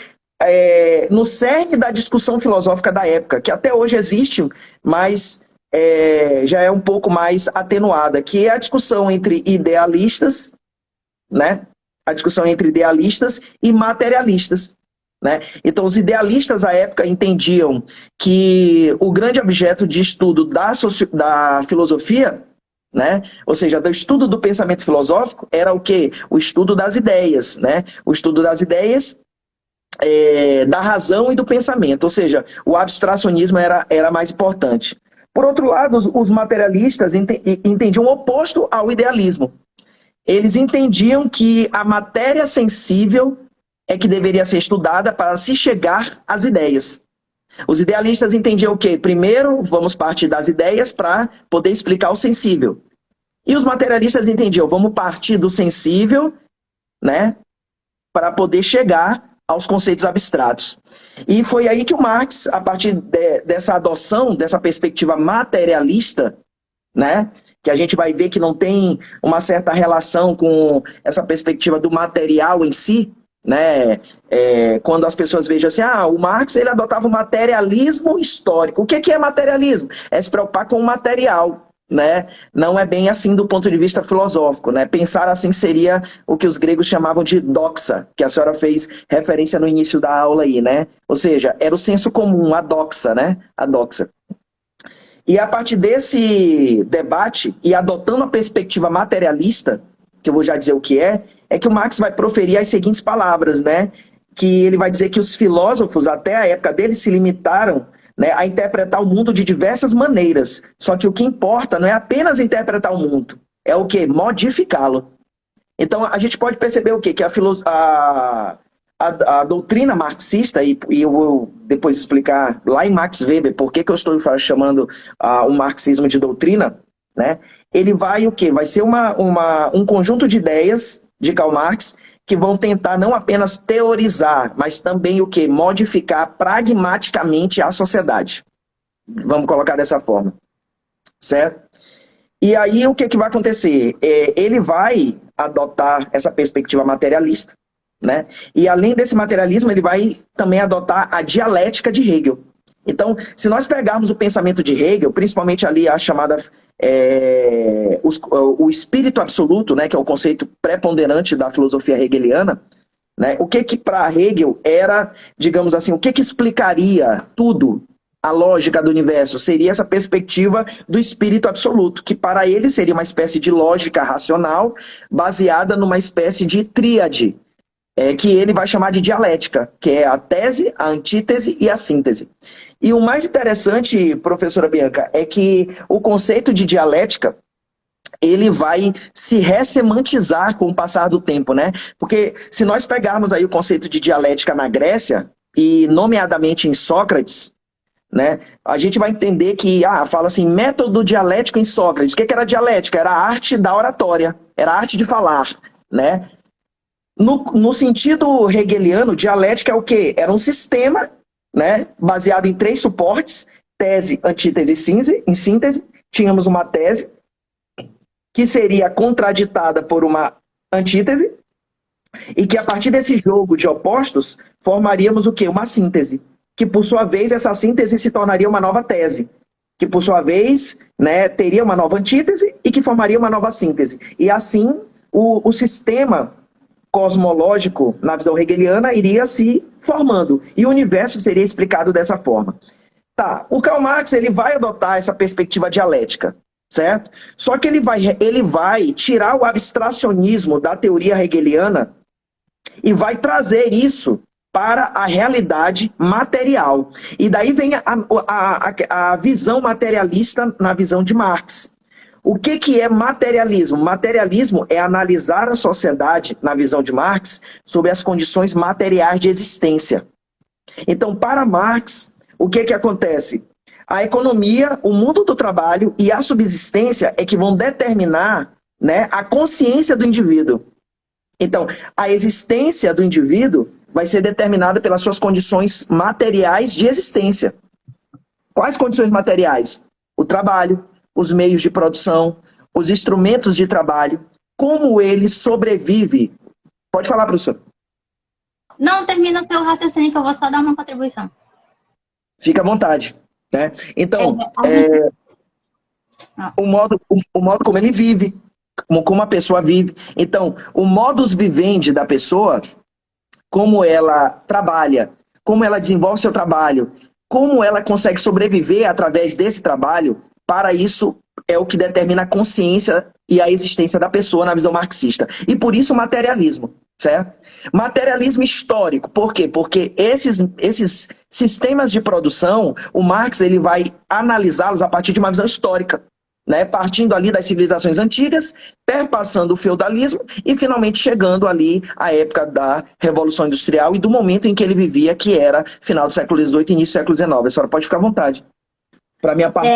no cerne da discussão filosófica da época, que até hoje existe, mas já é um pouco mais atenuada, que é a discussão entre idealistas, né? A discussão entre idealistas e materialistas, né? Então, os idealistas à época entendiam que o grande objeto de estudo da filosofia, né? Ou seja, do estudo do pensamento filosófico, era o quê? O estudo das ideias, né? O estudo das ideias da razão e do pensamento, ou seja, o abstracionismo era mais importante. Por outro lado, os materialistas entendiam o oposto ao idealismo. Eles entendiam que a matéria sensível é que deveria ser estudada para se chegar às ideias. Os idealistas entendiam o quê? Primeiro, vamos partir das ideias para poder explicar o sensível. E os materialistas entendiam, vamos partir do sensível, né, para poder chegar aos conceitos abstratos. E foi aí que o Marx, a partir dessa adoção, dessa perspectiva materialista, né, que a gente vai ver que não tem uma certa relação com essa perspectiva do material em si, né, quando as pessoas vejam assim, o Marx ele adotava o materialismo histórico. O que é materialismo? É se preocupar com o material, né, não é bem assim do ponto de vista filosófico, né? Pensar assim seria o que os gregos chamavam de doxa, que a senhora fez referência no início da aula aí, né? Ou seja, era o senso comum, a doxa, né? A doxa. E a partir desse debate, e adotando a perspectiva materialista, que eu vou já dizer o que é que o Marx vai proferir as seguintes palavras, né? Que ele vai dizer que os filósofos, até a época dele, se limitaram, né, a interpretar o mundo de diversas maneiras. Só que o que importa não é apenas interpretar o mundo, é o quê? Modificá-lo. Então, a gente pode perceber o quê? Que a doutrina marxista, e eu vou depois explicar lá em Max Weber por que eu estou chamando o marxismo de doutrina, né? Ele vai o quê? Vai ser um conjunto de ideias de Karl Marx que vão tentar não apenas teorizar, mas também o quê? Modificar pragmaticamente a sociedade. Vamos colocar dessa forma. Certo? E aí o que vai acontecer? Ele vai adotar essa perspectiva materialista, né? E além desse materialismo, ele vai também adotar a dialética de Hegel. Então, se nós pegarmos o pensamento de Hegel, principalmente ali a chamada o espírito absoluto, né, que é o conceito preponderante da filosofia hegeliana, né, o que para Hegel era, digamos assim, o que explicaria tudo, a lógica do universo, seria essa perspectiva do espírito absoluto, que para ele seria uma espécie de lógica racional baseada numa espécie de tríade, que ele vai chamar de dialética, que é a tese, a antítese e a síntese. E o mais interessante, professora Bianca, é que o conceito de dialética, ele vai se ressemantizar com o passar do tempo, né? Porque se nós pegarmos aí o conceito de dialética na Grécia, e nomeadamente em Sócrates, né, a gente vai entender que, fala assim, método dialético em Sócrates. O que era dialética? Era a arte da oratória, era a arte de falar, né? No sentido hegeliano, dialética é o quê? Era um sistema, né, baseado em 3 suportes, tese, antítese e síntese. Tínhamos uma tese que seria contraditada por uma antítese e que a partir desse jogo de opostos formaríamos o quê? Uma síntese, que por sua vez essa síntese se tornaria uma nova tese, que por sua vez, né, teria uma nova antítese e que formaria uma nova síntese. E assim o sistema cosmológico, na visão hegeliana, iria se formando. E o universo seria explicado dessa forma. Tá, o Karl Marx ele vai adotar essa perspectiva dialética, certo? Só que ele vai tirar o abstracionismo da teoria hegeliana e vai trazer isso para a realidade material. E daí vem a visão materialista na visão de Marx. O que é materialismo? Materialismo é analisar a sociedade, na visão de Marx, sobre as condições materiais de existência. Então, para Marx, o que acontece? A economia, o mundo do trabalho e a subsistência é que vão determinar, né, a consciência do indivíduo. Então, a existência do indivíduo vai ser determinada pelas suas condições materiais de existência. Quais condições materiais? O trabalho, os meios de produção, os instrumentos de trabalho, como ele sobrevive. Pode falar, professor. Não, termina seu raciocínio que eu vou só dar uma contribuição. Fica à vontade. Né? Então, o modo como ele vive, como a pessoa vive. Então, o modus vivendi da pessoa, como ela trabalha, como ela desenvolve seu trabalho, como ela consegue sobreviver através desse trabalho, para isso é o que determina a consciência e a existência da pessoa na visão marxista. E por isso o materialismo, certo? Materialismo histórico. Por quê? Porque esses sistemas de produção, o Marx ele vai analisá-los a partir de uma visão histórica, né? Partindo ali das civilizações antigas, perpassando o feudalismo e finalmente chegando ali à época da Revolução Industrial e do momento em que ele vivia, que era final do século XVIII e início do século XIX. A senhora pode ficar à vontade. Para minha parte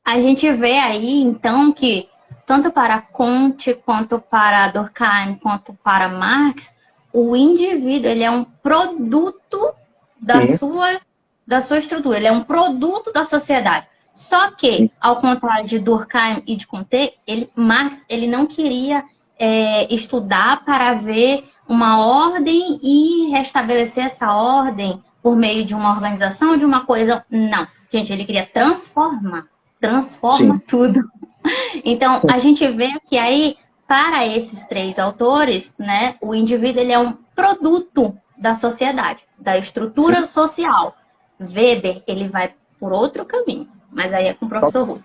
a gente vê aí, então, que tanto para Comte, quanto para Durkheim, quanto para Marx, o indivíduo ele é um produto da sua estrutura, ele é um produto da sociedade. Só que, ao contrário de Durkheim e de Comte, Marx ele não queria estudar para ver uma ordem e restabelecer essa ordem por meio de uma organização, de uma coisa. Não, gente, ele queria transformar. transforma tudo. Então, a gente vê que aí, para esses três autores, né, o indivíduo ele é um produto da sociedade, da estrutura social. Weber, ele vai por outro caminho, mas aí é com o professor Ruth.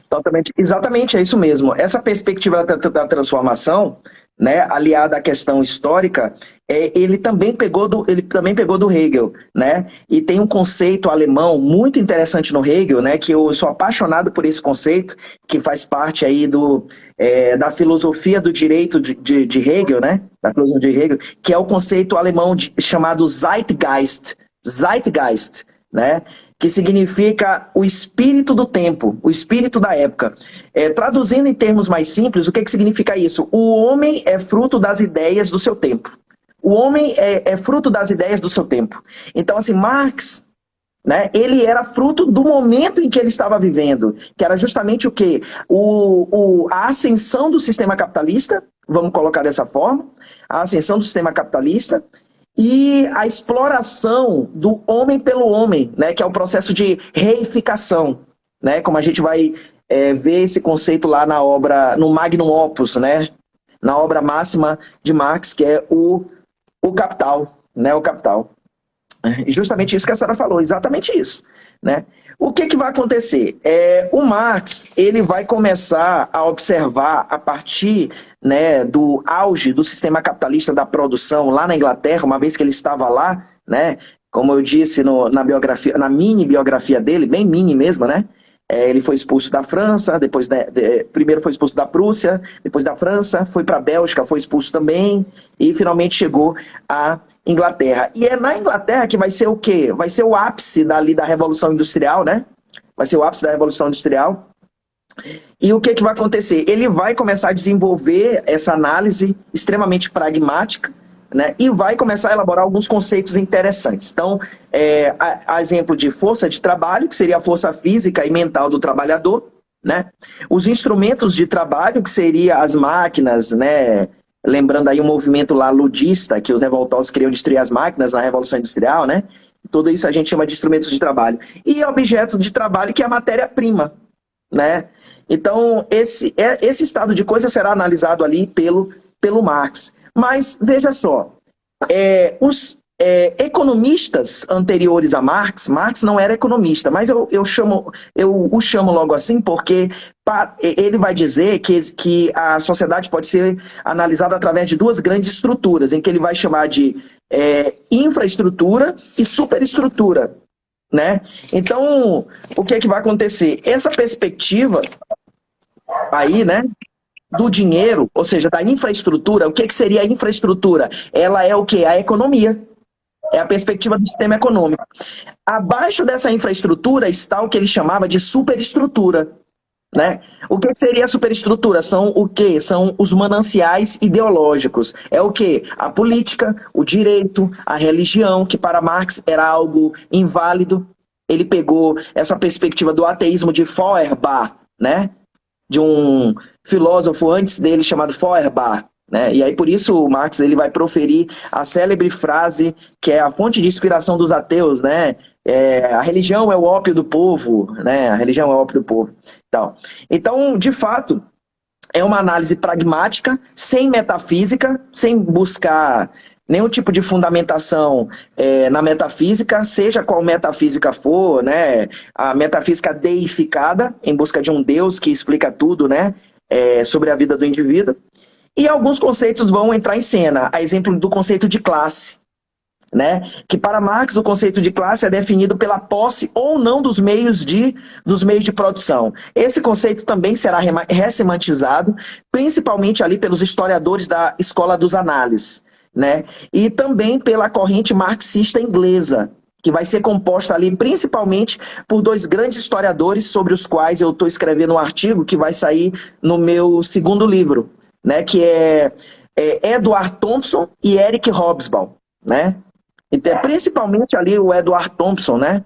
Totalmente, exatamente, é isso mesmo. Essa perspectiva da transformação, né, aliada à questão histórica, ele também pegou do Hegel, né? E tem um conceito alemão muito interessante no Hegel, né? Que eu sou apaixonado por esse conceito, que faz parte aí da filosofia do direito de Hegel, né? Da filosofia de Hegel, que é o conceito alemão chamado Zeitgeist. Zeitgeist, né? Que significa o espírito do tempo, o espírito da época. Traduzindo em termos mais simples, o que significa isso? O homem é fruto das ideias do seu tempo. O homem é fruto das ideias do seu tempo. Então, assim, Marx, né, ele era fruto do momento em que ele estava vivendo, que era justamente o quê? A ascensão do sistema capitalista, vamos colocar dessa forma, a ascensão do sistema capitalista, e a exploração do homem pelo homem, né, que é o processo de reificação, né, como a gente vai ver esse conceito lá na obra, no Magnum Opus, né, na obra máxima de Marx, que é o Capital, né, o Capital. E justamente isso que a senhora falou, exatamente isso, né? O que vai acontecer? O Marx, ele vai começar a observar a partir, né, do auge do sistema capitalista da produção lá na Inglaterra, uma vez que ele estava lá, né, como eu disse na biografia, na mini biografia dele, bem mini mesmo, né? Ele foi expulso da França, depois primeiro foi expulso da Prússia, depois da França, foi para a Bélgica, foi expulso também, e finalmente chegou à Inglaterra. E é na Inglaterra que vai ser o quê? Vai ser o ápice da Revolução Industrial, né? Vai ser o ápice da Revolução Industrial. E o que vai acontecer? Ele vai começar a desenvolver essa análise extremamente pragmática, né, e vai começar a elaborar alguns conceitos interessantes. Então, a exemplo de força de trabalho, que seria a força física e mental do trabalhador, né? Os instrumentos de trabalho, que seria as máquinas, né? Lembrando aí o movimento lá ludista, que os revoltosos queriam destruir as máquinas na Revolução Industrial, né? Tudo isso a gente chama de instrumentos de trabalho. E objeto de trabalho, que é a matéria-prima, né? Então, esse estado de coisa será analisado ali pelo Marx. Mas, veja só, os economistas anteriores a Marx não era economista, mas eu o chamo logo assim porque ele vai dizer que a sociedade pode ser analisada através de duas grandes estruturas, em que ele vai chamar de infraestrutura e superestrutura, né? Então, o que vai acontecer? Essa perspectiva aí, né, do dinheiro, ou seja, da infraestrutura, o que seria a infraestrutura? Ela é o quê? A economia. É a perspectiva do sistema econômico. Abaixo dessa infraestrutura está o que ele chamava de superestrutura, né? O que seria a superestrutura? São o quê? São os mananciais ideológicos. É o quê? A política, o direito, a religião, que para Marx era algo inválido. Ele pegou essa perspectiva do ateísmo de Feuerbach, né? De um filósofo antes dele chamado Feuerbach, né? E aí por isso o Marx ele vai proferir a célebre frase que é a fonte de inspiração dos ateus, né? A religião é o ópio do povo, né? A religião é o ópio do povo. Então, de fato, é uma análise pragmática, sem metafísica, sem buscar nenhum tipo de fundamentação na metafísica, seja qual metafísica for, né? A metafísica deificada, em busca de um Deus que explica tudo, né? Sobre a vida do indivíduo. E alguns conceitos vão entrar em cena, a exemplo do conceito de classe, né? Que para Marx o conceito de classe é definido pela posse ou não dos meios de produção. Esse conceito também será ressemantizado, principalmente ali pelos historiadores da Escola dos Análises, né? E também pela corrente marxista inglesa, que vai ser composta ali principalmente por dois grandes historiadores sobre os quais eu estou escrevendo um artigo que vai sair no meu segundo livro, né? Que é Edward Thompson e Eric Hobsbawm, né? Então, principalmente ali o Edward Thompson, né?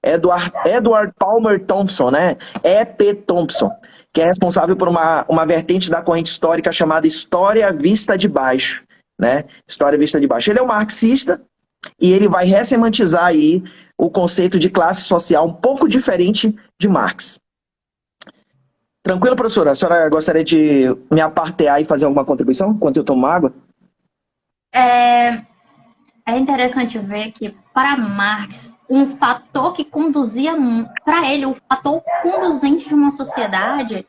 Edward Palmer Thompson, né? E.P. Thompson, que é responsável por uma vertente da corrente histórica chamada História Vista de Baixo, né? História Vista de Baixo. Ele é um marxista, E ele vai ressemantizar aí o conceito de classe social um pouco diferente de Marx. Tranquilo, professora? A senhora gostaria de me apartear e fazer alguma contribuição enquanto eu tomo água? É interessante ver que, para Marx, um fator que conduzia, para ele, o fator conduzente de uma sociedade,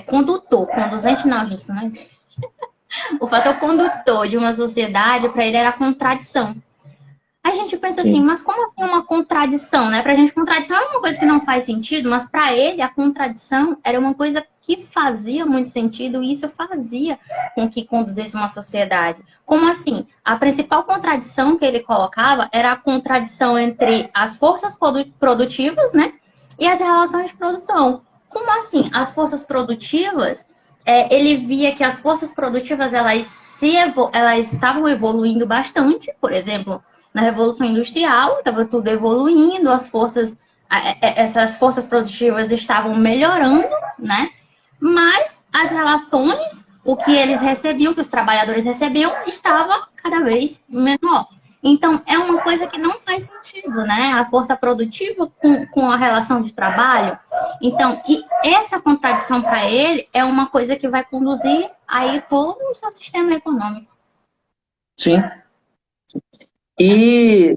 conduzente não, isso não existe. O fator condutor de uma sociedade, para ele, era a contradição. A gente pensa assim, mas como assim uma contradição, né? Pra gente, contradição é uma coisa que não faz sentido, mas para ele, a contradição era uma coisa que fazia muito sentido e isso fazia com que conduzisse uma sociedade. Como assim? A principal contradição que ele colocava era a contradição entre as forças produtivas, né? E as relações de produção. Como assim? As forças produtivas, ele via que as forças produtivas, elas estavam evoluindo bastante, por exemplo, na Revolução Industrial, estava tudo evoluindo, essas forças produtivas estavam melhorando, né? Mas as relações, o que eles recebiam, que os trabalhadores recebiam, estava cada vez menor. Então, é uma coisa que não faz sentido, né? A força produtiva com a relação de trabalho. Então, e essa contradição para ele é uma coisa que vai conduzir aí todo o seu sistema econômico. Sim. E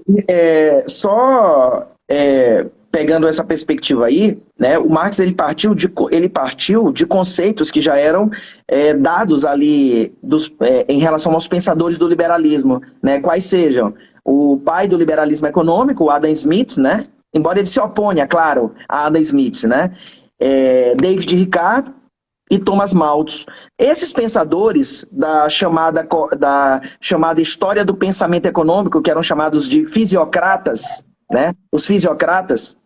pegando essa perspectiva aí, né, o Marx ele partiu de conceitos que já eram dados ali em relação aos pensadores do liberalismo, né, quais sejam o pai do liberalismo econômico, o Adam Smith, né, embora ele se oponha, claro, a Adam Smith, né, David Ricardo e Thomas Malthus. Esses pensadores da chamada história do pensamento econômico, que eram chamados de fisiocratas, né? Os fisiocratas,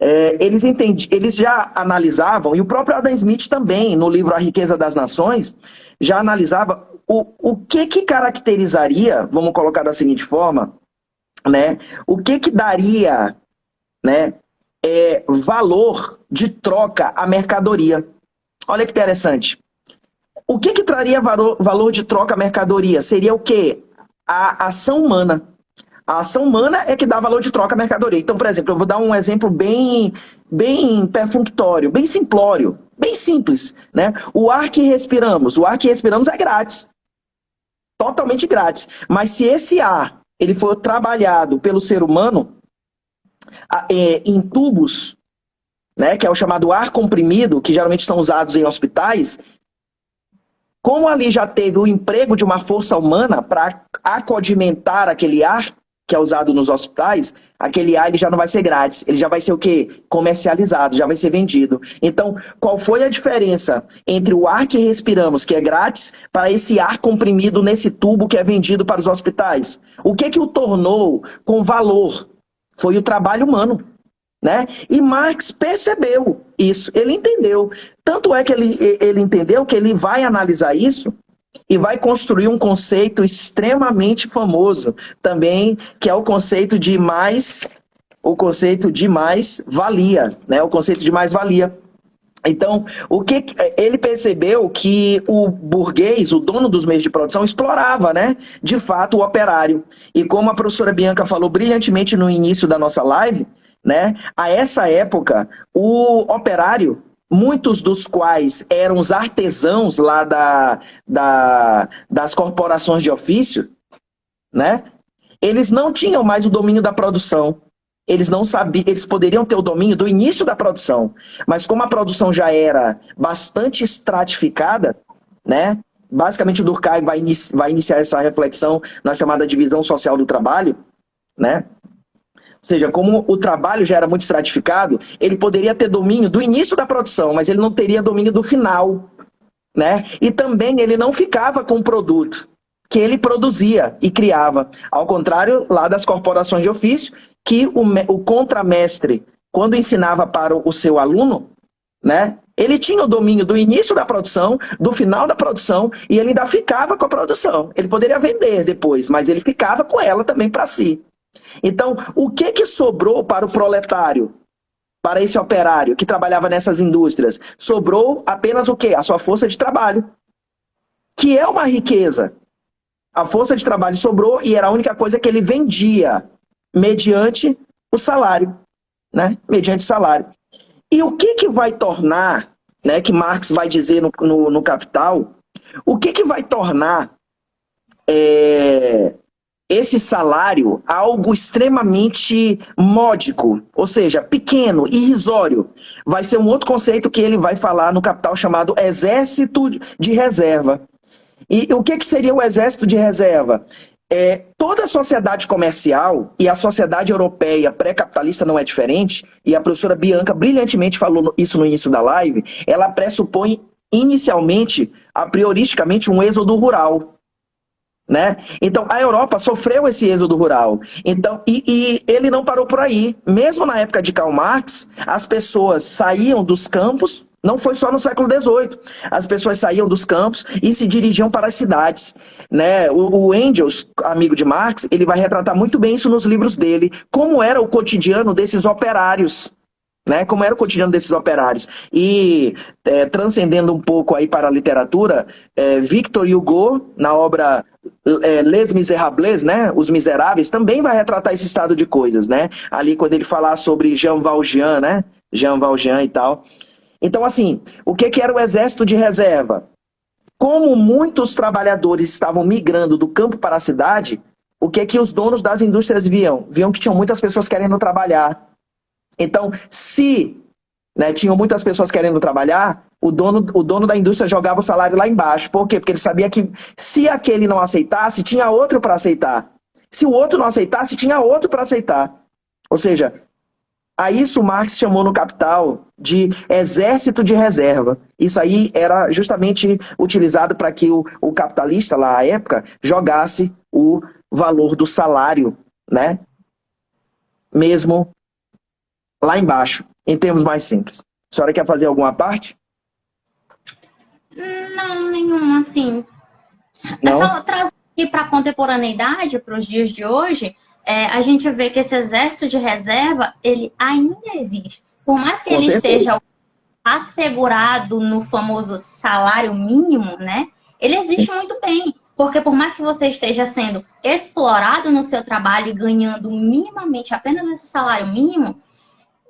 eles já analisavam, e o próprio Adam Smith também, no livro A Riqueza das Nações, já analisava o que caracterizaria, vamos colocar da seguinte forma, né? O que daria, né, valor de troca à mercadoria. Olha que interessante. O que traria valor de troca à mercadoria? Seria o quê? A ação humana. A ação humana é que dá valor de troca à mercadoria. Então, por exemplo, eu vou dar um exemplo bem perfunctório, bem simplório, bem simples, né? O ar que respiramos é grátis. Totalmente grátis. Mas se esse ar ele for trabalhado pelo ser humano em tubos, né, que é o chamado ar comprimido, que geralmente são usados em hospitais, como ali já teve o emprego de uma força humana para acodimentar aquele ar que é usado nos hospitais, aquele ar ele já não vai ser grátis, ele já vai ser o quê? Comercializado, já vai ser vendido. Então, qual foi a diferença entre o ar que respiramos, que é grátis, para esse ar comprimido nesse tubo que é vendido para os hospitais? O que o tornou com valor? Foi o trabalho humano. Né? E Marx percebeu isso, ele entendeu. Tanto é que ele entendeu que ele vai analisar isso e vai construir um conceito extremamente famoso também, que é o conceito de mais-valia, né? O conceito de mais-valia. Então, ele percebeu que o burguês, o dono dos meios de produção, explorava, né, de fato, o operário. E como a professora Bianca falou brilhantemente no início da nossa live, né, a essa época, o operário, muitos dos quais eram os artesãos lá das corporações de ofício, né, eles não tinham mais o domínio da produção. Eles não sabiam, eles poderiam ter o domínio do início da produção, mas como a produção já era bastante estratificada, né? Basicamente o Durkheim vai iniciar essa reflexão na chamada divisão social do trabalho, né? Ou seja, como o trabalho já era muito estratificado, ele poderia ter domínio do início da produção, mas ele não teria domínio do final, né? E também ele não ficava com o produto que ele produzia e criava, ao contrário lá das corporações de ofício, que o contramestre, quando ensinava para o seu aluno, né, ele tinha o domínio do início da produção, do final da produção, e ele ainda ficava com a produção. Ele poderia vender depois, mas ele ficava com ela também para si. Então, o que sobrou para o proletário, para esse operário que trabalhava nessas indústrias? Sobrou apenas o quê? A sua força de trabalho, que é uma riqueza. A força de trabalho sobrou e era a única coisa que ele vendia mediante o salário, né? Mediante o salário. E o que vai tornar, né, que Marx vai dizer no Capital, o que vai tornar esse salário algo extremamente módico, ou seja, pequeno, irrisório? Vai ser um outro conceito que ele vai falar no Capital chamado exército de reserva. E o que seria o exército de reserva? Toda a sociedade comercial, e a sociedade europeia pré-capitalista não é diferente, e a professora Bianca brilhantemente falou isso no início da live, ela pressupõe inicialmente, a prioristicamente, um êxodo rural. Né? Então, a Europa sofreu esse êxodo rural. Então, e ele não parou por aí. Mesmo na época de Karl Marx, as pessoas saíam dos campos, não foi só no século XVIII, as pessoas saíam dos campos e se dirigiam para as cidades. Né? O Engels, amigo de Marx, ele vai retratar muito bem isso nos livros dele, como era o cotidiano desses operários. Né, como era o cotidiano desses operários. E transcendendo um pouco aí para a literatura, Victor Hugo, na obra Les Misérables, né, Os Miseráveis, também vai retratar esse estado de coisas, né? Ali quando ele falar sobre Jean Valjean, né? Jean Valjean e tal. Então, assim, o que era o exército de reserva? Como muitos trabalhadores estavam migrando do campo para a cidade, o que os donos das indústrias viam? Viam que tinham muitas pessoas querendo trabalhar. Então, se tinham muitas pessoas querendo trabalhar, o dono da indústria jogava o salário lá embaixo. Por quê? Porque ele sabia que se aquele não aceitasse, tinha outro para aceitar. Se o outro não aceitasse, tinha outro para aceitar. Ou seja, a isso Marx chamou no Capital de exército de reserva. Isso aí era justamente utilizado para que o capitalista, lá à época, jogasse o valor do salário, né? Mesmo lá embaixo, em termos mais simples. A senhora quer fazer alguma parte? Não, nenhuma, assim. Não? É só trazer aqui para a contemporaneidade, para os dias de hoje, a gente vê que esse exército de reserva, ele ainda existe. Por mais que ele esteja assegurado no famoso salário mínimo, né? Ele existe muito bem. Porque por mais que você esteja sendo explorado no seu trabalho e ganhando minimamente apenas esse salário mínimo,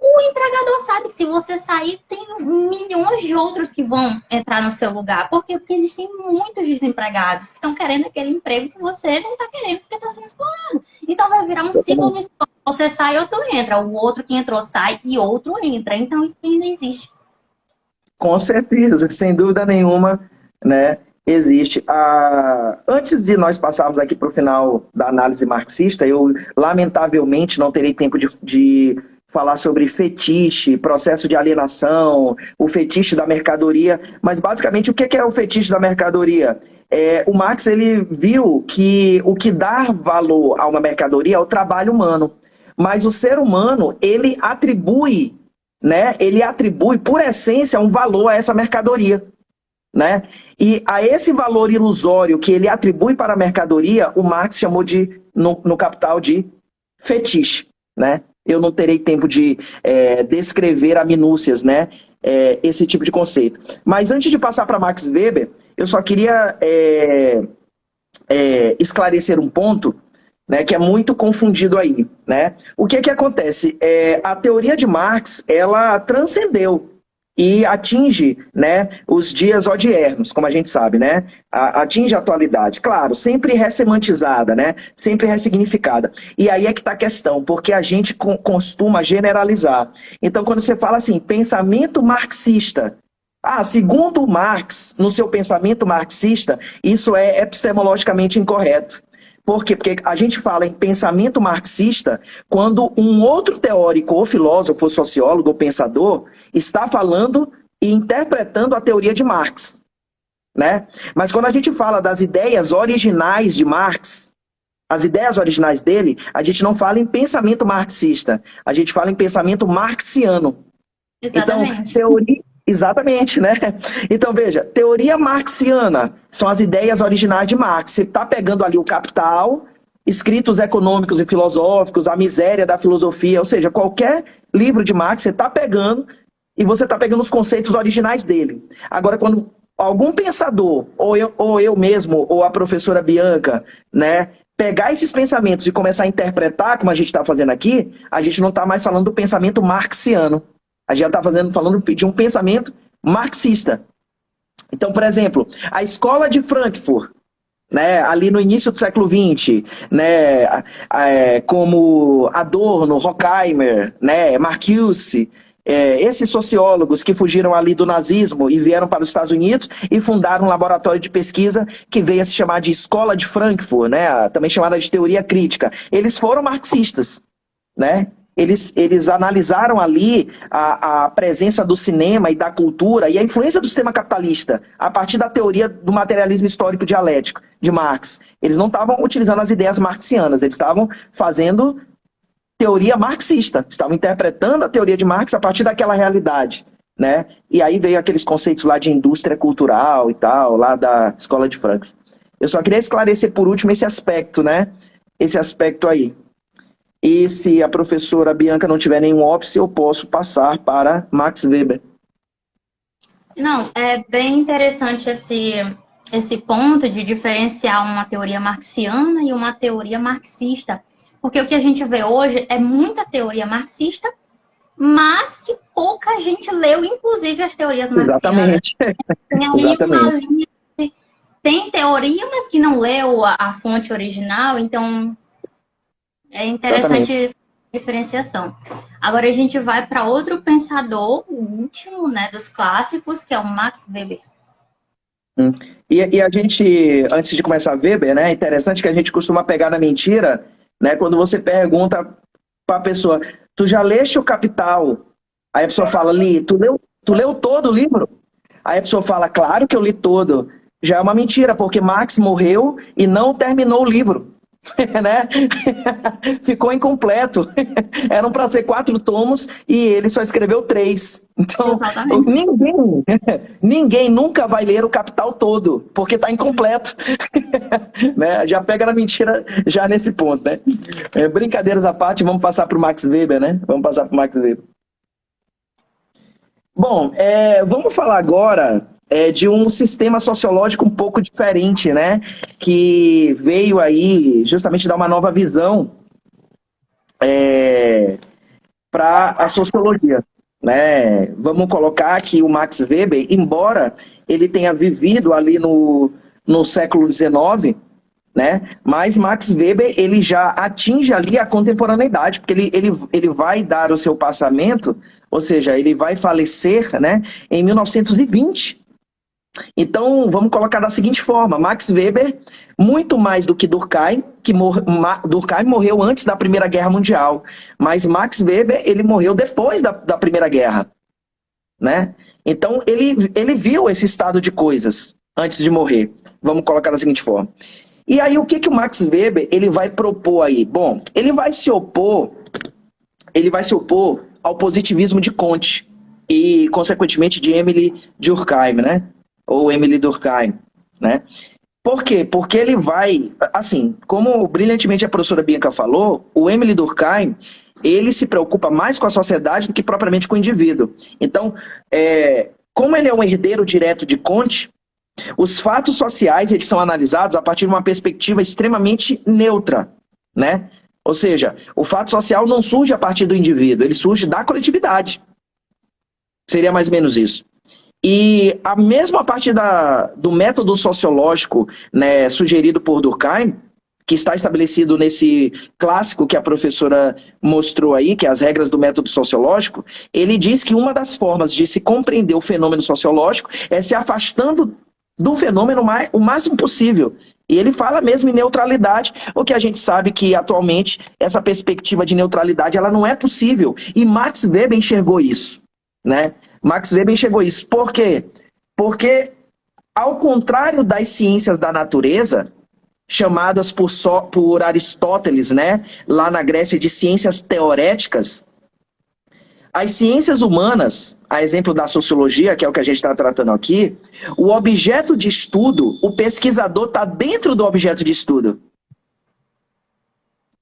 o empregador sabe que se você sair, tem milhões de outros que vão entrar no seu lugar. Por quê? Porque existem muitos desempregados que estão querendo aquele emprego que você não está querendo porque está sendo explorado. Então vai virar um ciclo vicioso. Você sai, outro entra. O outro que entrou sai e outro entra. Então isso ainda existe. Com certeza, sem dúvida nenhuma, né? Existe. Antes de nós passarmos aqui para o final da análise marxista, eu lamentavelmente não terei tempo de falar sobre fetiche, processo de alienação, o fetiche da mercadoria, mas basicamente o que é o fetiche da mercadoria? O Marx ele viu que o que dá valor a uma mercadoria é o trabalho humano, mas o ser humano ele atribui por essência um valor a essa mercadoria. Né? E a esse valor ilusório que ele atribui para a mercadoria, o Marx chamou no Capital de fetiche. Né? Eu não terei tempo de descrever a minúcias, né? Esse tipo de conceito. Mas antes de passar para Max Weber, eu só queria esclarecer um ponto, né, que é muito confundido aí. Né? O que acontece? A teoria de Marx ela transcendeu e atinge, né, os dias odiernos, como a gente sabe, né? Atinge a atualidade, claro, sempre ressemantizada, né? Sempre ressignificada. E aí é que está a questão, porque a gente costuma generalizar. Então, quando você fala assim, pensamento marxista, segundo Marx, no seu pensamento marxista, isso é epistemologicamente incorreto. Por quê? Porque a gente fala em pensamento marxista quando um outro teórico, ou filósofo, ou sociólogo, ou pensador, está falando e interpretando a teoria de Marx. Né? Mas quando a gente fala das ideias originais de Marx, as ideias originais dele, a gente não fala em pensamento marxista, a gente fala em pensamento marxiano. Exatamente. Então, teoria... Exatamente, né? Então, veja, teoria marxiana são as ideias originais de Marx. Você está pegando ali o Capital, escritos econômicos e filosóficos, a miséria da filosofia, ou seja, qualquer livro de Marx você está pegando e você está pegando os conceitos originais dele. Agora, quando algum pensador, ou eu mesmo, ou a professora Bianca, né, pegar esses pensamentos e começar a interpretar, como a gente está fazendo aqui, a gente não está mais falando do pensamento marxiano. A gente já está falando de um pensamento marxista. Então, por exemplo, a escola de Frankfurt, né, ali no início do século XX, né, como Adorno, Horkheimer, né, Marcuse, esses sociólogos que fugiram ali do nazismo e vieram para os Estados Unidos e fundaram um laboratório de pesquisa que veio a se chamar de Escola de Frankfurt, né, também chamada de teoria crítica. Eles foram marxistas, né? Eles analisaram ali a presença do cinema e da cultura e a influência do sistema capitalista a partir da teoria do materialismo histórico dialético de Marx. Eles não estavam utilizando as ideias marxianas, eles estavam fazendo teoria marxista, estavam interpretando a teoria de Marx a partir daquela realidade, né? E aí veio aqueles conceitos lá de indústria cultural e tal, lá da Escola de Frankfurt. Eu só queria esclarecer por último esse aspecto, né? Esse aspecto aí. E se a professora Bianca não tiver nenhum óbice, eu posso passar para Max Weber. Não, é bem interessante esse ponto de diferenciar uma teoria marxiana e uma teoria marxista. Porque o que a gente vê hoje é muita teoria marxista, mas que pouca gente leu, inclusive as teorias marxianas. Exatamente. Tem ali uma linha, tem teoria, mas que não leu a fonte original, então é interessante a diferenciação. Agora a gente vai para outro pensador, o último, né, dos clássicos, que é o Max Weber. E a gente, antes de começar a Weber, né, é interessante que a gente costuma pegar na mentira, né, quando você pergunta para a pessoa, tu já leste o Capital? Aí a pessoa fala, li, tu leu todo o livro? Aí a pessoa fala, claro que eu li todo. Já é uma mentira, porque Marx morreu e não terminou o livro. Né? Ficou incompleto. Eram para ser 4 tomos e ele só escreveu 3. Então, ninguém nunca vai ler o Capital todo, porque está incompleto. Né? Já pega na mentira já nesse ponto, né? Brincadeiras à parte, vamos passar para o Max Weber, né? Vamos passar para o Max Weber. Bom, vamos falar agora de um sistema sociológico um pouco diferente, né? Que veio aí justamente dar uma nova visão para a sociologia, né? Vamos colocar que o Max Weber, embora ele tenha vivido ali no século XIX, né? Mas Max Weber ele já atinge ali a contemporaneidade, porque ele vai dar o seu passamento, ou seja, ele vai falecer, né, em 1920. Então, vamos colocar da seguinte forma, Max Weber, muito mais do que Durkheim, Durkheim morreu antes da Primeira Guerra Mundial, mas Max Weber, ele morreu depois da Primeira Guerra, né? Então, ele viu esse estado de coisas antes de morrer, vamos colocar da seguinte forma. E aí, o que o Max Weber ele vai propor aí? Bom, ele vai se opor ao positivismo de Comte e, consequentemente, de Emile Durkheim, né? Ou Emile Durkheim, né? Por quê? Porque ele vai, assim, como brilhantemente a professora Bianca falou, o Emile Durkheim, ele se preocupa mais com a sociedade do que propriamente com o indivíduo. Então, como ele é um herdeiro direto de Comte, os fatos sociais eles são analisados a partir de uma perspectiva extremamente neutra, né? Ou seja, o fato social não surge a partir do indivíduo, ele surge da coletividade. Seria mais ou menos isso. E mesmo a partir do método sociológico, né, sugerido por Durkheim, que está estabelecido nesse clássico que a professora mostrou aí, que é as regras do método sociológico, ele diz que uma das formas de se compreender o fenômeno sociológico é se afastando do fenômeno o máximo possível. E ele fala mesmo em neutralidade, o que a gente sabe que atualmente essa perspectiva de neutralidade ela não é possível. E Max Weber enxergou isso, né? Max Weber enxergou isso. Por quê? Porque, ao contrário das ciências da natureza, chamadas por Aristóteles, né, lá na Grécia de ciências teoréticas, as ciências humanas, a exemplo da sociologia, que é o que a gente está tratando aqui, o objeto de estudo, o pesquisador está dentro do objeto de estudo.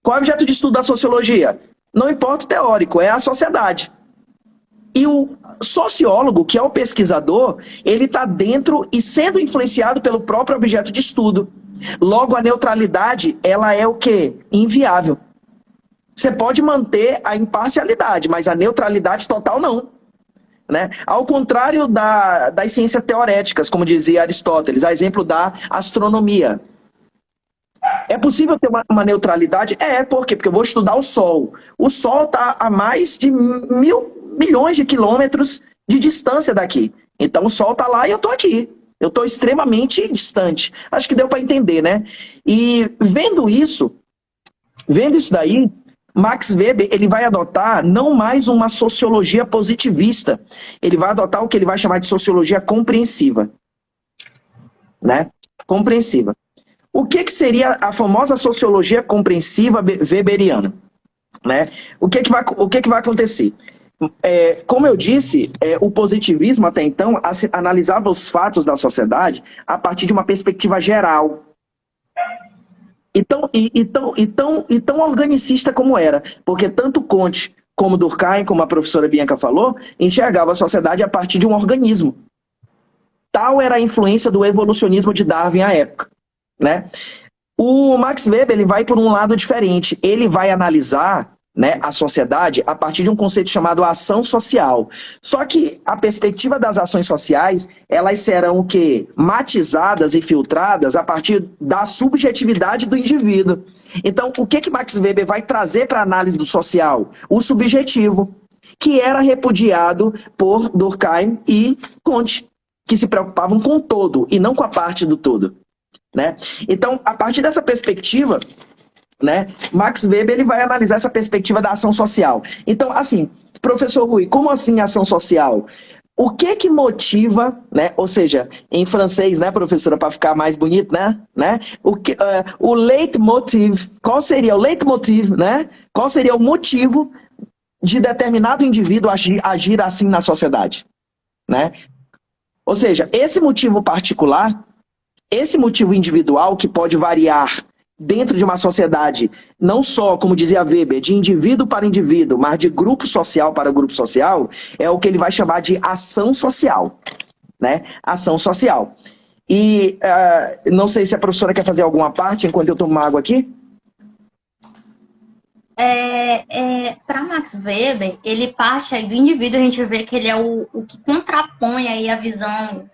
Qual é o objeto de estudo da sociologia? Não importa o teórico, é a sociedade. E o sociólogo, que é o pesquisador, ele está dentro e sendo influenciado pelo próprio objeto de estudo. Logo, a neutralidade, ela é o quê? Inviável. Você pode manter a imparcialidade, mas a neutralidade total não. Né? Ao contrário das ciências teoréticas, como dizia Aristóteles, a exemplo da astronomia. É possível ter uma neutralidade? Por quê? Porque eu vou estudar o Sol. O Sol está a mais de milhões de quilômetros de distância daqui. Então o Sol está lá e eu estou aqui. Eu estou extremamente distante. Acho que deu para entender, né? E vendo isso daí, Max Weber ele vai adotar não mais uma sociologia positivista. Ele vai adotar o que ele vai chamar de sociologia compreensiva. Né? Compreensiva. O que seria a famosa sociologia compreensiva weberiana? Né? O que vai acontecer? Como eu disse, o positivismo até então analisava os fatos da sociedade a partir de uma perspectiva geral. E tão organicista como era. Porque tanto Comte como Durkheim, como a professora Bianca falou, enxergava a sociedade a partir de um organismo. Tal era a influência do evolucionismo de Darwin à época. Né? O Max Weber ele vai por um lado diferente. Ele vai analisar, né, a sociedade a partir de um conceito chamado ação social. Só que a perspectiva das ações sociais, elas serão o quê? Matizadas e filtradas a partir da subjetividade do indivíduo. Então, o que Max Weber vai trazer para a análise do social? O subjetivo, que era repudiado por Durkheim e Comte, que se preocupavam com o todo e não com a parte do todo. Né? Então, a partir dessa perspectiva, né, Max Weber ele vai analisar essa perspectiva da ação social. Então, assim, professor Rui, como assim ação social? O que motiva, né, ou seja, em francês, né, professora, para ficar mais bonito, né? O leitmotiv, qual seria o leitmotiv, né? Qual seria o motivo de determinado indivíduo agir assim na sociedade? Né? Ou seja, esse motivo particular, esse motivo individual que pode variar dentro de uma sociedade, não só, como dizia Weber, de indivíduo para indivíduo, mas de grupo social para grupo social, é o que ele vai chamar de ação social. Né? Ação social. E não sei se a professora quer fazer alguma parte enquanto eu tomo água aqui. Para Max Weber, ele parte aí do indivíduo, a gente vê que ele é o que contrapõe aí a visão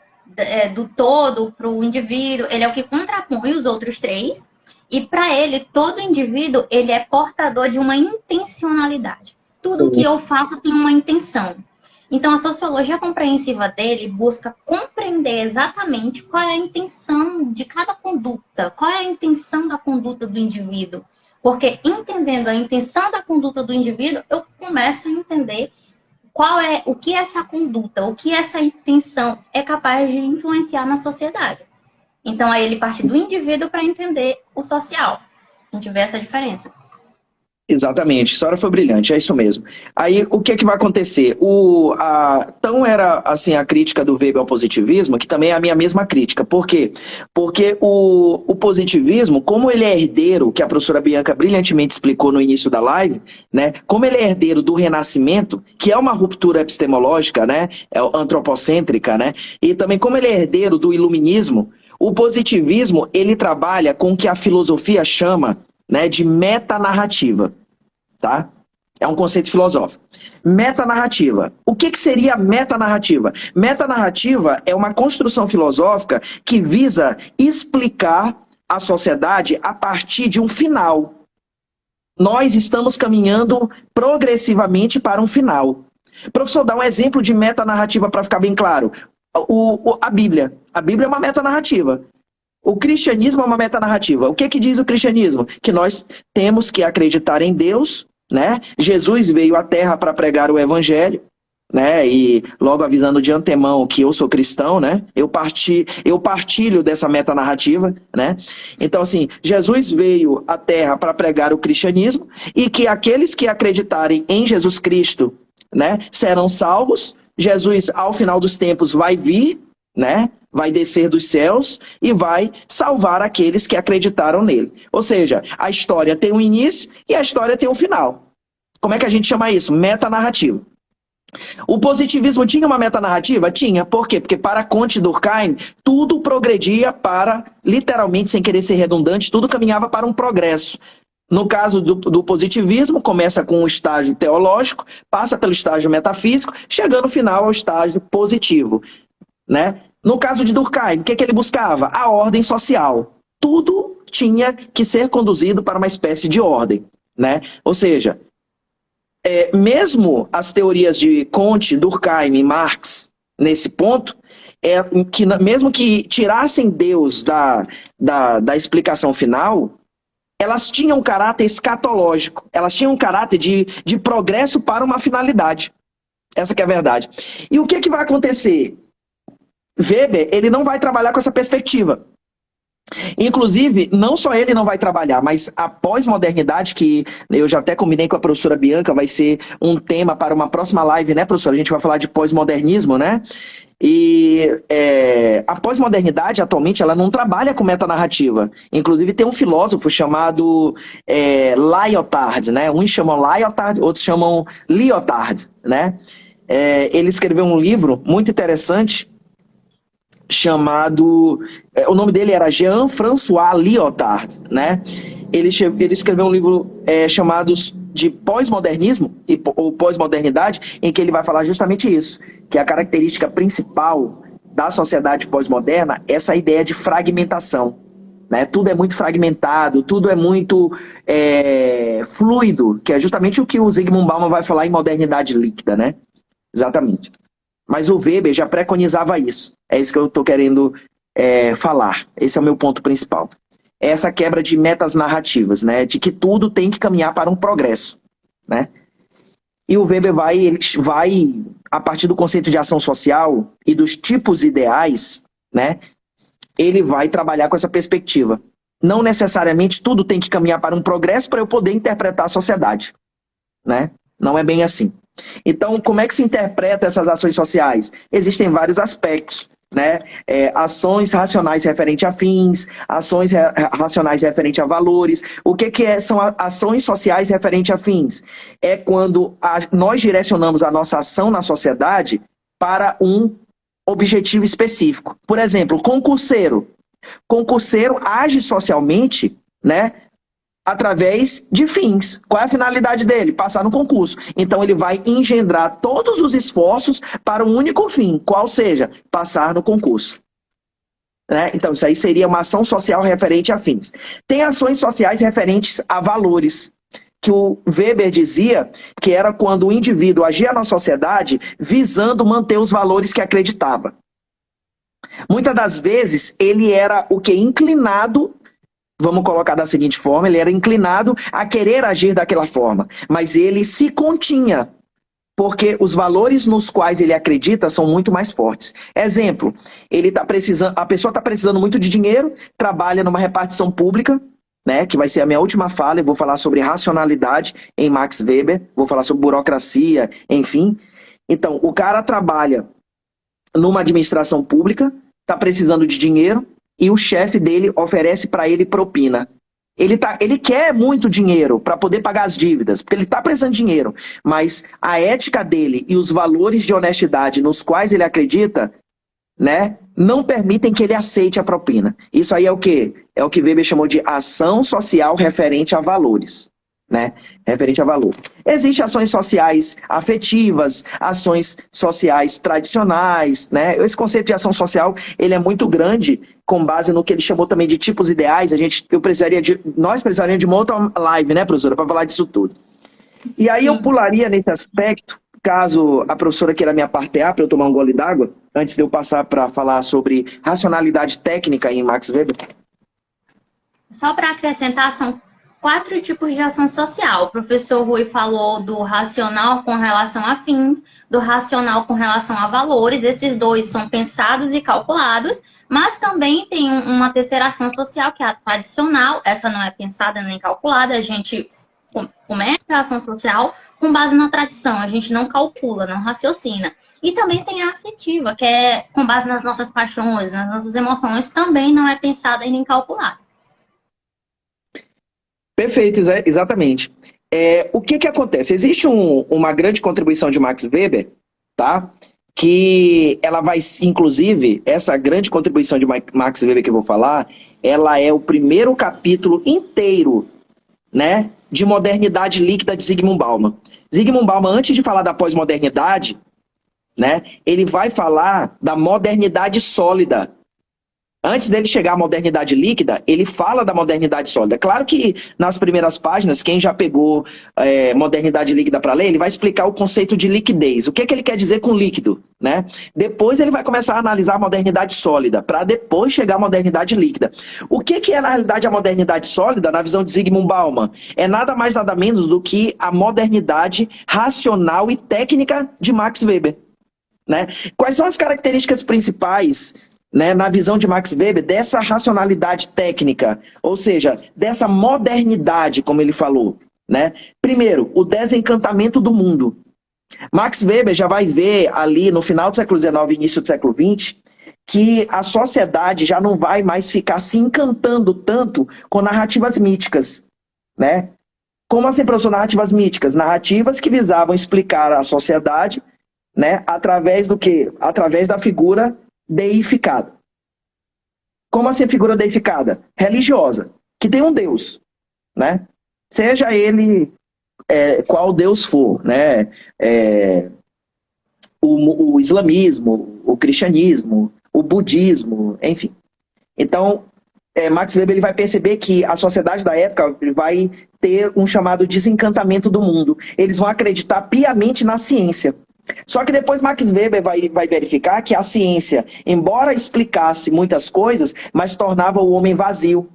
do todo para o indivíduo, ele é o que contrapõe os outros três, e para ele, todo indivíduo, ele é portador de uma intencionalidade. Tudo que eu faço tem uma intenção. Então, a sociologia compreensiva dele busca compreender exatamente qual é a intenção de cada conduta, qual é a intenção da conduta do indivíduo. Porque entendendo a intenção da conduta do indivíduo, eu começo a entender o que essa conduta, o que essa intenção é capaz de influenciar na sociedade. Então, aí ele parte do indivíduo para entender o social. A gente vê essa diferença. Exatamente, a senhora foi brilhante, é isso mesmo. Aí, o que vai acontecer? Então era assim a crítica do Weber ao positivismo, que também é a minha mesma crítica. Por quê? Porque o positivismo, como ele é herdeiro, que a professora Bianca brilhantemente explicou no início da live, né? Como ele é herdeiro do Renascimento, que é uma ruptura epistemológica, né? Antropocêntrica, né? E também como ele é herdeiro do Iluminismo, o positivismo, ele trabalha com o que a filosofia chama, né, de metanarrativa. Tá? É um conceito filosófico. Metanarrativa. O que seria metanarrativa? Metanarrativa é uma construção filosófica que visa explicar a sociedade a partir de um final. Nós estamos caminhando progressivamente para um final. Professor, dá um exemplo de metanarrativa para ficar bem claro. A Bíblia. A Bíblia é uma metanarrativa. O cristianismo é uma metanarrativa. O que diz o cristianismo? Que nós temos que acreditar em Deus, né? Jesus veio à Terra para pregar o evangelho, né? E logo avisando de antemão que eu sou cristão, né? Eu partilho dessa metanarrativa, né? Então, assim, Jesus veio à Terra para pregar o cristianismo e que aqueles que acreditarem em Jesus Cristo, né, serão salvos. Jesus, ao final dos tempos, vai vir, né? Vai descer dos céus e vai salvar aqueles que acreditaram nele. Ou seja, a história tem um início e a história tem um final. Como é que a gente chama isso? Metanarrativa. O positivismo tinha uma metanarrativa? Tinha. Por quê? Porque para Comte e Durkheim, tudo progredia para, literalmente, sem querer ser redundante, tudo caminhava para um progresso. No caso do positivismo, começa com um estágio teológico, passa pelo estágio metafísico, chegando no final ao estágio positivo, né? No caso de Durkheim, o que ele buscava? A ordem social. Tudo tinha que ser conduzido para uma espécie de ordem, né? Ou seja, mesmo as teorias de Comte, Durkheim e Marx, nesse ponto, mesmo que tirassem Deus da explicação final, elas tinham um caráter escatológico, elas tinham um caráter de progresso para uma finalidade. Essa que é a verdade. E o que vai acontecer? Weber, ele não vai trabalhar com essa perspectiva. Inclusive, não só ele não vai trabalhar, mas a pós-modernidade, que eu já até combinei com a professora Bianca, vai ser um tema para uma próxima live, né, professora? A gente vai falar de pós-modernismo, né? E a pós-modernidade, atualmente, ela não trabalha com metanarrativa. Inclusive, tem um filósofo chamado Lyotard, né? Uns chamam Lyotard, outros chamam Lyotard, né? Ele escreveu um livro muito interessante, chamado... o nome dele era Jean-François Lyotard, né? Ele escreveu um livro chamado de pós-modernismo ou pós-modernidade, em que ele vai falar justamente isso, que a característica principal da sociedade pós-moderna é essa ideia de fragmentação, né? Tudo é muito fragmentado, tudo é muito fluido, que é justamente o que o Zygmunt Bauman vai falar em modernidade líquida, né? Exatamente. Mas o Weber já preconizava isso. É isso que eu estou querendo falar. Esse é o meu ponto principal. É essa quebra de metas narrativas, né? De que tudo tem que caminhar para um progresso, né? E o Weber vai, a partir do conceito de ação social e dos tipos ideais, né? Ele vai trabalhar com essa perspectiva. Não necessariamente tudo tem que caminhar para um progresso para eu poder interpretar a sociedade, né? Não é bem assim. Então, como é que se interpreta essas ações sociais? Existem vários aspectos, né? Ações racionais referentes a fins, ações racionais referentes a valores. O que são ações sociais referentes a fins? É quando nós direcionamos a nossa ação na sociedade para um objetivo específico. Por exemplo, concurseiro. Concurseiro age socialmente, né? Através de fins. Qual é a finalidade dele? Passar no concurso. Então ele vai engendrar todos os esforços para um único fim, qual seja, passar no concurso. Né? Então isso aí seria uma ação social referente a fins. Tem ações sociais referentes a valores, que o Weber dizia que era quando o indivíduo agia na sociedade visando manter os valores que acreditava. Muitas das vezes ele era o que? Inclinado, vamos colocar da seguinte forma, ele era inclinado a querer agir daquela forma, mas ele se continha, porque os valores nos quais ele acredita são muito mais fortes. Exemplo, a pessoa está precisando muito de dinheiro, trabalha numa repartição pública, né, que vai ser a minha última fala, eu vou falar sobre racionalidade em Max Weber, vou falar sobre burocracia, enfim. Então, o cara trabalha numa administração pública, está precisando de dinheiro, e o chefe dele oferece para ele propina. Ele quer muito dinheiro para poder pagar as dívidas, porque ele está precisando de dinheiro, mas a ética dele e os valores de honestidade nos quais ele acredita, né, não permitem que ele aceite a propina. Isso aí é o quê? É o que Weber chamou de ação social referente a valores. Né, referente a valor. Existem ações sociais afetivas, ações sociais tradicionais, né? Esse conceito de ação social, ele é muito grande, com base no que ele chamou também de tipos ideais. Nós precisaríamos de uma outra live, né, professora, para falar disso tudo. E aí eu pularia nesse aspecto, caso a professora queira me apartear para eu tomar um gole d'água, antes de eu passar para falar sobre racionalidade técnica em Max Weber. Só para acrescentar, são 4 tipos de ação social. O professor Rui falou do racional com relação a fins, do racional com relação a valores. Esses dois são pensados e calculados, mas também tem uma terceira ação social, que é a tradicional. Essa não é pensada nem calculada, a gente começa a ação social com base na tradição, a gente não calcula, não raciocina. E também tem a afetiva, que é com base nas nossas paixões, nas nossas emoções, também não é pensada e nem calculada. Perfeito, exatamente. O que acontece? Existe uma grande contribuição de Max Weber, tá? Que ela vai, inclusive, essa grande contribuição de Max Weber que eu vou falar, ela é o primeiro capítulo inteiro, né, de modernidade líquida de Zygmunt Bauman. Zygmunt Bauman, antes de falar da pós-modernidade, né, ele vai falar da modernidade sólida. Antes dele chegar à modernidade líquida, ele fala da modernidade sólida. Claro que nas primeiras páginas, quem já pegou modernidade líquida para ler, ele vai explicar o conceito de liquidez. O que ele quer dizer com líquido, né? Depois ele vai começar a analisar a modernidade sólida, para depois chegar à modernidade líquida. O que é, na realidade, a modernidade sólida, na visão de Zygmunt Bauman? É nada mais, nada menos do que a modernidade racional e técnica de Max Weber, né? Quais são as características principais, né, na visão de Max Weber, dessa racionalidade técnica, ou seja, dessa modernidade, como ele falou, né? Primeiro, o desencantamento do mundo. Max Weber já vai ver ali no final do século XIX e início do século XX que a sociedade já não vai mais ficar se encantando tanto com narrativas míticas, né? Como assim, professor, narrativas míticas? Narrativas que visavam explicar a sociedade, né, através do quê? Através da figura deificada. Como assim figura deificada? Religiosa, que tem um Deus, né? Seja ele qual Deus for, né? O islamismo, o cristianismo, o budismo, enfim. Então, Max Weber ele vai perceber que a sociedade da época vai ter um chamado desencantamento do mundo. Eles vão acreditar piamente na ciência. Só que depois Max Weber vai verificar que a ciência, embora explicasse muitas coisas, mas tornava o homem vazio,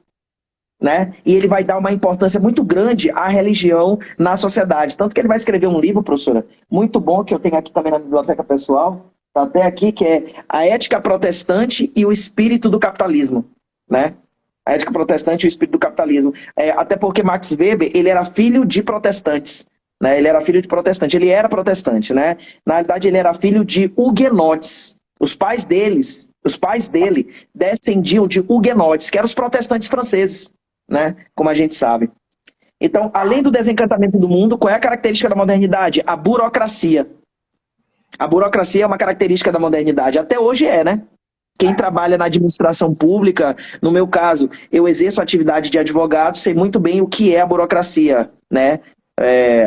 né? E ele vai dar uma importância muito grande à religião na sociedade. Tanto que ele vai escrever um livro, professora, muito bom, que eu tenho aqui também na biblioteca pessoal, tá até aqui, que é A Ética Protestante e o Espírito do Capitalismo, né? A Ética Protestante e o Espírito do Capitalismo. Até porque Max Weber, ele era filho de protestantes. Né? Ele era filho de protestante, ele era protestante, né? Na realidade, ele era filho de huguenotes. Os pais dele descendiam de huguenotes, que eram os protestantes franceses, né? Como a gente sabe. Então, além do desencantamento do mundo, qual é a característica da modernidade? A burocracia. A burocracia é uma característica da modernidade. Até hoje né? Quem trabalha na administração pública, no meu caso, eu exerço a atividade de advogado, sei muito bem o que é a burocracia, né?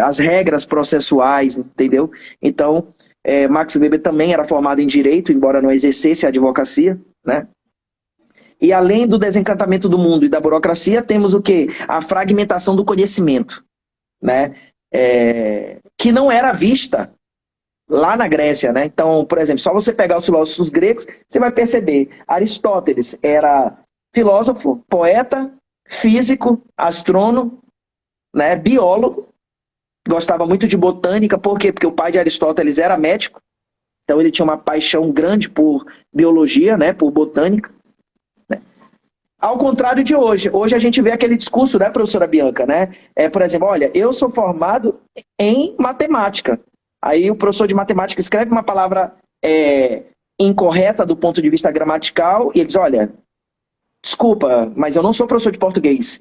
As regras processuais, entendeu? Então, Max Weber também era formado em Direito, embora não exercesse a advocacia, né? E além do desencantamento do mundo e da burocracia, temos o quê? A fragmentação do conhecimento, né? Que não era vista lá na Grécia, né? Então, por exemplo, só você pegar os filósofos gregos, você vai perceber, Aristóteles era filósofo, poeta, físico, astrônomo, né? Biólogo, gostava muito de botânica. Por quê? Porque o pai de Aristóteles era médico, então ele tinha uma paixão grande por biologia, né? Por botânica, né? Ao contrário de hoje. Hoje a gente vê aquele discurso, né, professora Bianca, né? Por exemplo, olha, eu sou formado em matemática. Aí o professor de matemática escreve uma palavra incorreta do ponto de vista gramatical e ele diz, olha, desculpa, mas eu não sou professor de português.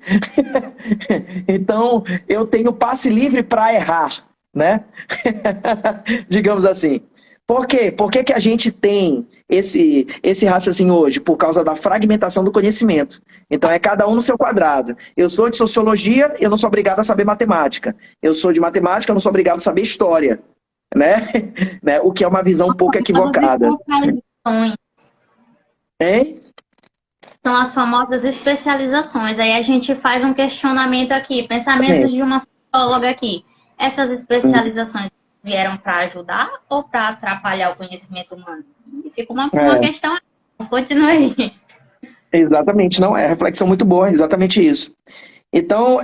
Então, eu tenho passe livre para errar, né? Digamos assim. Por quê? Por que a gente tem esse raciocínio hoje? Por causa da fragmentação do conhecimento. Então, é cada um no seu quadrado. Eu sou de sociologia, eu não sou obrigado a saber matemática. Eu sou de matemática, eu não sou obrigado a saber história. Né? O que é uma visão um pouco equivocada. Hein? São as famosas especializações. Aí a gente faz um questionamento aqui, pensamentos de uma psicóloga aqui. Essas especializações vieram para ajudar ou para atrapalhar o conhecimento humano? E fica uma questão. Continue aí. Exatamente, não, reflexão muito boa, exatamente isso. Então,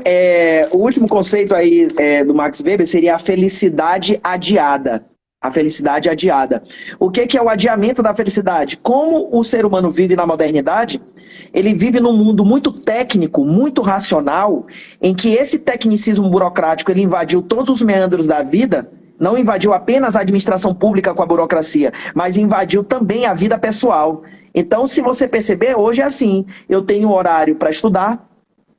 o último conceito aí do Max Weber seria a felicidade adiada. A felicidade adiada. O que é o adiamento da felicidade? Como o ser humano vive na modernidade, ele vive num mundo muito técnico, muito racional, em que esse tecnicismo burocrático ele invadiu todos os meandros da vida, não invadiu apenas a administração pública com a burocracia, mas invadiu também a vida pessoal. Então, se você perceber, hoje é assim, eu tenho horário para estudar,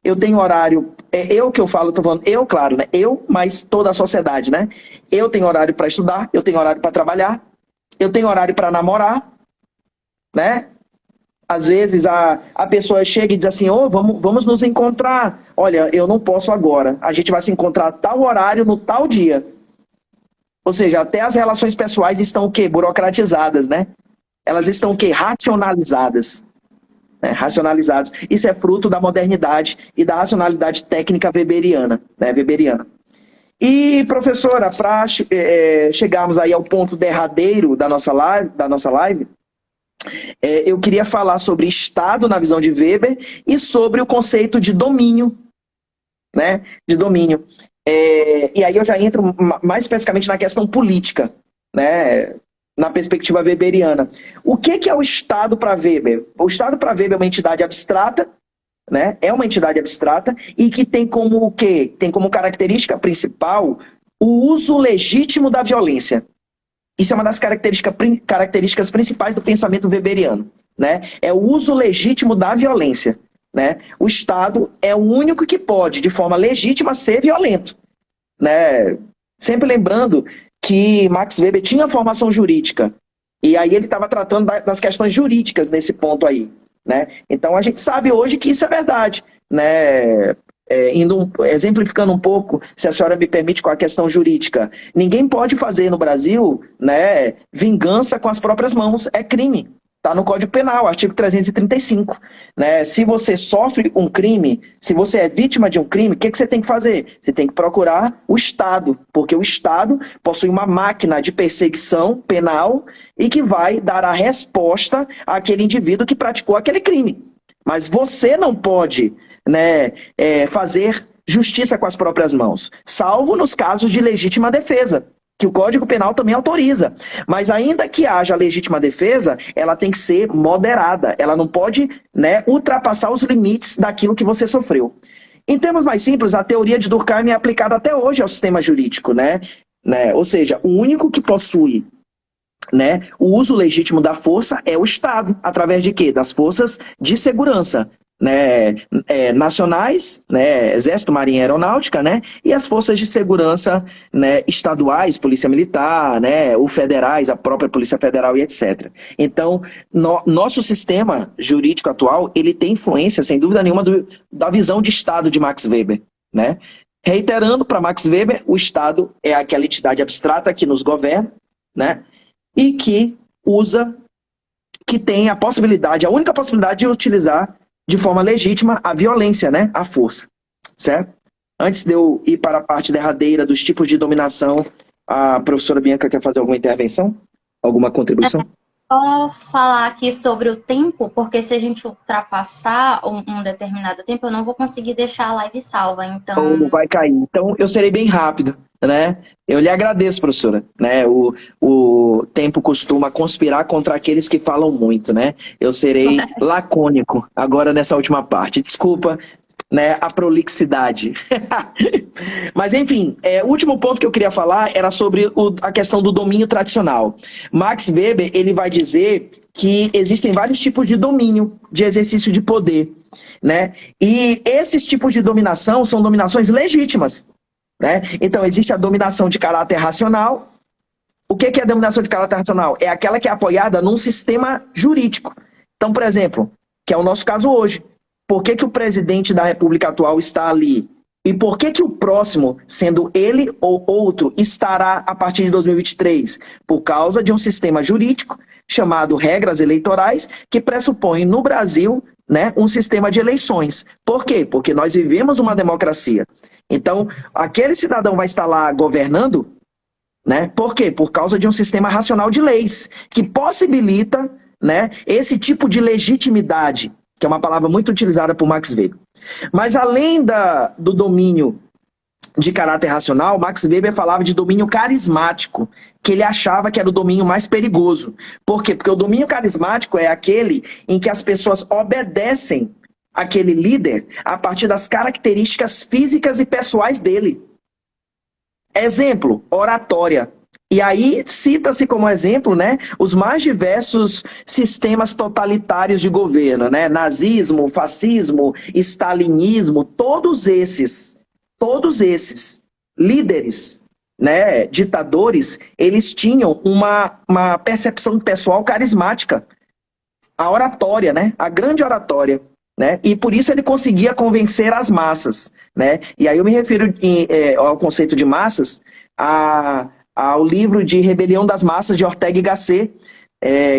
eu tenho horário, eu que eu falo, estou falando eu, claro, né? Eu, mas toda a sociedade, né? Eu tenho horário para estudar, eu tenho horário para trabalhar, eu tenho horário para namorar, né? Às vezes a pessoa chega e diz assim, vamos nos encontrar. Olha, eu não posso agora. A gente vai se encontrar tal horário, no tal dia. Ou seja, até as relações pessoais estão o quê? Burocratizadas, né? Elas estão o quê? Racionalizadas. Né? Racionalizadas. Isso é fruto da modernidade e da racionalidade técnica weberiana. Né? Weberiana. E, professora, para chegarmos aí ao ponto derradeiro da nossa live, eu queria falar sobre Estado na visão de Weber e sobre o conceito de domínio, né? De domínio. E aí eu já entro mais especificamente na questão política, né? Na perspectiva weberiana. O que é o Estado para Weber? O Estado para Weber é uma entidade abstrata, né? É uma entidade abstrata e que tem como o quê? Tem como característica principal o uso legítimo da violência. Isso é uma das características principais do pensamento weberiano, né? É o uso legítimo da violência, né? O Estado é o único que pode, de forma legítima, ser violento, né? Sempre lembrando que Max Weber tinha formação jurídica, e aí ele estava tratando das questões jurídicas nesse ponto aí, né? Então a gente sabe hoje que isso é verdade, né? Exemplificando um pouco, se a senhora me permite, com a questão jurídica, ninguém pode fazer no Brasil, né, vingança com as próprias mãos, é crime. Está no Código Penal, artigo 335. Né? Se você sofre um crime, se você é vítima de um crime, o que você tem que fazer? Você tem que procurar o Estado, porque o Estado possui uma máquina de perseguição penal e que vai dar a resposta àquele indivíduo que praticou aquele crime. Mas você não pode, né, fazer justiça com as próprias mãos, salvo nos casos de legítima defesa, que o Código Penal também autoriza. Mas ainda que haja legítima defesa, ela tem que ser moderada, ela não pode, né, ultrapassar os limites daquilo que você sofreu. Em termos mais simples, a teoria de Durkheim é aplicada até hoje ao sistema jurídico, né? Ou seja, o único que possui, né, o uso legítimo da força é o Estado, através de quê? Das forças de segurança, né, nacionais, né, Exército, Marinha e Aeronáutica, né, e as forças de segurança, né, estaduais, Polícia Militar, né, ou federais, a própria Polícia Federal e etc. Então, nosso sistema jurídico atual, ele tem influência, sem dúvida nenhuma, da visão de Estado de Max Weber, né? Reiterando, para Max Weber, o Estado é aquela entidade abstrata que nos governa, né, e que tem a possibilidade, a única possibilidade de utilizar de forma legítima a violência, né? A força, certo? Antes de eu ir para a parte derradeira dos tipos de dominação, a professora Bianca quer fazer alguma intervenção? Alguma contribuição? Só falar aqui sobre o tempo, porque se a gente ultrapassar um determinado tempo, eu não vou conseguir deixar a live salva, então... Ou vai cair. Então, eu serei bem rápido, né? Eu lhe agradeço, professora. Né? O tempo costuma conspirar contra aqueles que falam muito, né? Eu serei lacônico agora nessa última parte. Desculpa, né, a prolixidade. Mas, enfim, o último ponto que eu queria falar era sobre a questão do domínio tradicional. Max Weber, ele vai dizer que existem vários tipos de domínio, de exercício de poder, né? E esses tipos de dominação são dominações legítimas, né? Então, existe a dominação de caráter racional. O que é a dominação de caráter racional? É aquela que é apoiada num sistema jurídico. Então, por exemplo, que é o nosso caso hoje. Por que o presidente da República atual está ali? E por que o próximo, sendo ele ou outro, estará a partir de 2023? Por causa de um sistema jurídico chamado regras eleitorais, que pressupõe no Brasil, né, um sistema de eleições. Por quê? Porque nós vivemos uma democracia. Então, aquele cidadão vai estar lá governando, né? Por quê? Por causa de um sistema racional de leis, que possibilita, né, esse tipo de legitimidade, que é uma palavra muito utilizada por Max Weber. Mas além do domínio de caráter racional, Max Weber falava de domínio carismático, que ele achava que era o domínio mais perigoso. Por quê? Porque o domínio carismático é aquele em que as pessoas obedecem aquele líder a partir das características físicas e pessoais dele. Exemplo, oratória. E aí cita-se como exemplo, né, os mais diversos sistemas totalitários de governo, né, nazismo, fascismo, stalinismo, todos esses líderes né, ditadores, eles tinham uma percepção pessoal carismática. A oratória, né? A grande oratória. Né? E por isso ele conseguia convencer as massas. Né? E aí eu me refiro ao conceito de massas, ao livro de Rebelião das Massas, de Ortega y Gasset,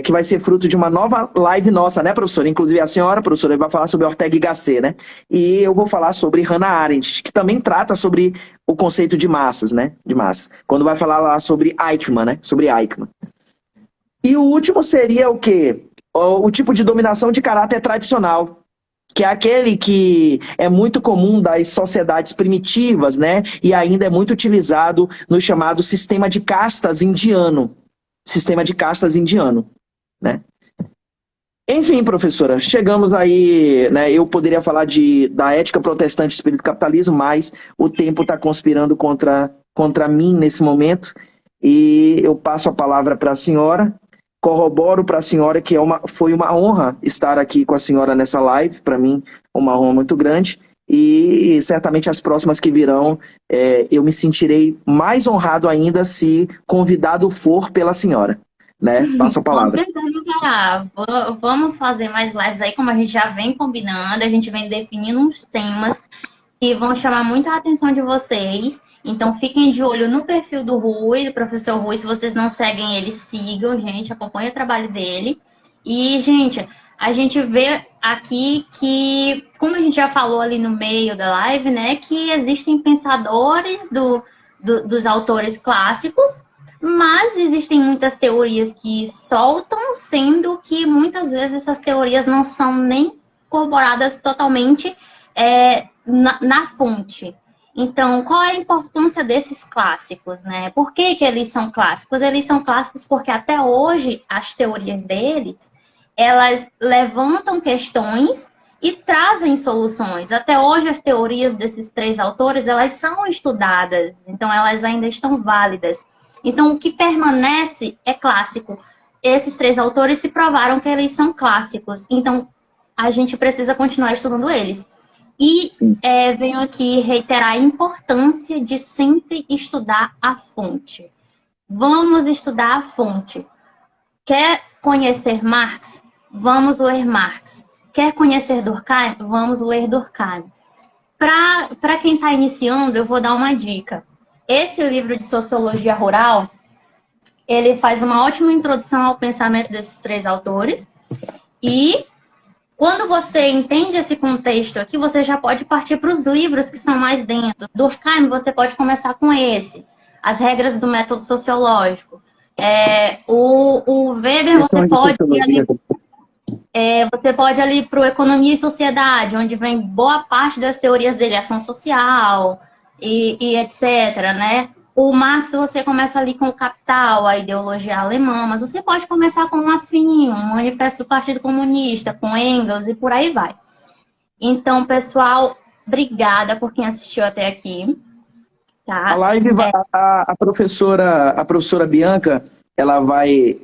que vai ser fruto de uma nova live nossa, né, professora? Inclusive a senhora, professora, vai falar sobre Ortega y Gasset, né? E eu vou falar sobre Hannah Arendt, que também trata sobre o conceito de massas, né? De massas. Quando vai falar lá sobre Eichmann, né? Sobre Eichmann. E o último seria o quê? O tipo de dominação de caráter tradicional, que é aquele que é muito comum das sociedades primitivas, né? E ainda é muito utilizado no chamado sistema de castas indiano. Sistema de castas indiano, né? Enfim, professora, chegamos aí, né? Eu poderia falar da ética protestante e espírito capitalismo, mas o tempo está conspirando contra mim nesse momento. E eu passo a palavra para a senhora. Corroboro para a senhora que foi uma honra estar aqui com a senhora nessa live, para mim, uma honra muito grande, e certamente as próximas que virão, eu me sentirei mais honrado ainda se convidado for pela senhora, né? Passo a palavra. Com certeza será. Vamos fazer mais lives aí, como a gente já vem combinando, a gente vem definindo uns temas que vão chamar muita atenção de vocês. Então, fiquem de olho no perfil do Rui, do professor Rui. Se vocês não seguem ele, sigam, gente. Acompanhem o trabalho dele. E, gente, a gente vê aqui que, como a gente já falou ali no meio da live, né? Que existem pensadores dos autores clássicos, mas existem muitas teorias que soltam, sendo que muitas vezes essas teorias não são nem corroboradas totalmente na fonte. Então, qual é a importância desses clássicos, né? Por que eles são clássicos? Eles são clássicos porque até hoje as teorias deles, elas levantam questões e trazem soluções. Até hoje as teorias desses três autores, elas são estudadas, então elas ainda estão válidas. Então, o que permanece é clássico. Esses três autores se provaram que eles são clássicos, então a gente precisa continuar estudando eles. E venho aqui reiterar a importância de sempre estudar a fonte. Vamos estudar a fonte. Quer conhecer Marx? Vamos ler Marx. Quer conhecer Durkheim? Vamos ler Durkheim. Para quem está iniciando, eu vou dar uma dica. Esse livro de Sociologia Rural, ele faz uma ótima introdução ao pensamento desses três autores e quando você entende esse contexto aqui, você já pode partir para os livros que são mais densos. Durkheim, você pode começar com esse. As regras do método sociológico. O Weber, você pode ir para o Economia e Sociedade, onde vem boa parte das teorias dele, ação social e etc, né? O Marx, você começa ali com o Capital, a ideologia alemã, mas você pode começar com o mais fininho, o Manifesto do Partido Comunista, com Engels e por aí vai. Então, pessoal, obrigada por quem assistiu até aqui. Tá? A live, a professora Bianca, ela vai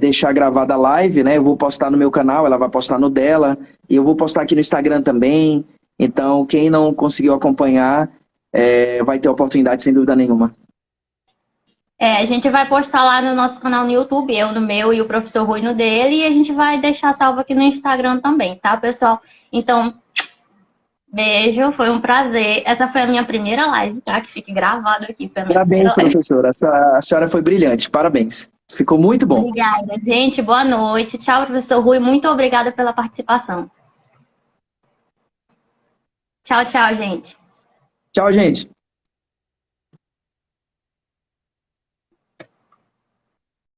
deixar gravada a live, né? Eu vou postar no meu canal, ela vai postar no dela, e eu vou postar aqui no Instagram também. Então, quem não conseguiu acompanhar, vai ter oportunidade, sem dúvida nenhuma. A gente vai postar lá no nosso canal no YouTube, eu no meu e o professor Rui no dele, e a gente vai deixar salvo aqui no Instagram também, tá, pessoal? Então, beijo, foi um prazer. Essa foi a minha primeira live, tá? Que fique gravado aqui. Parabéns, professora. A senhora foi brilhante, parabéns. Ficou muito bom. Obrigada, gente. Boa noite. Tchau, professor Rui. Muito obrigada pela participação. Tchau, tchau, gente. Tchau, gente.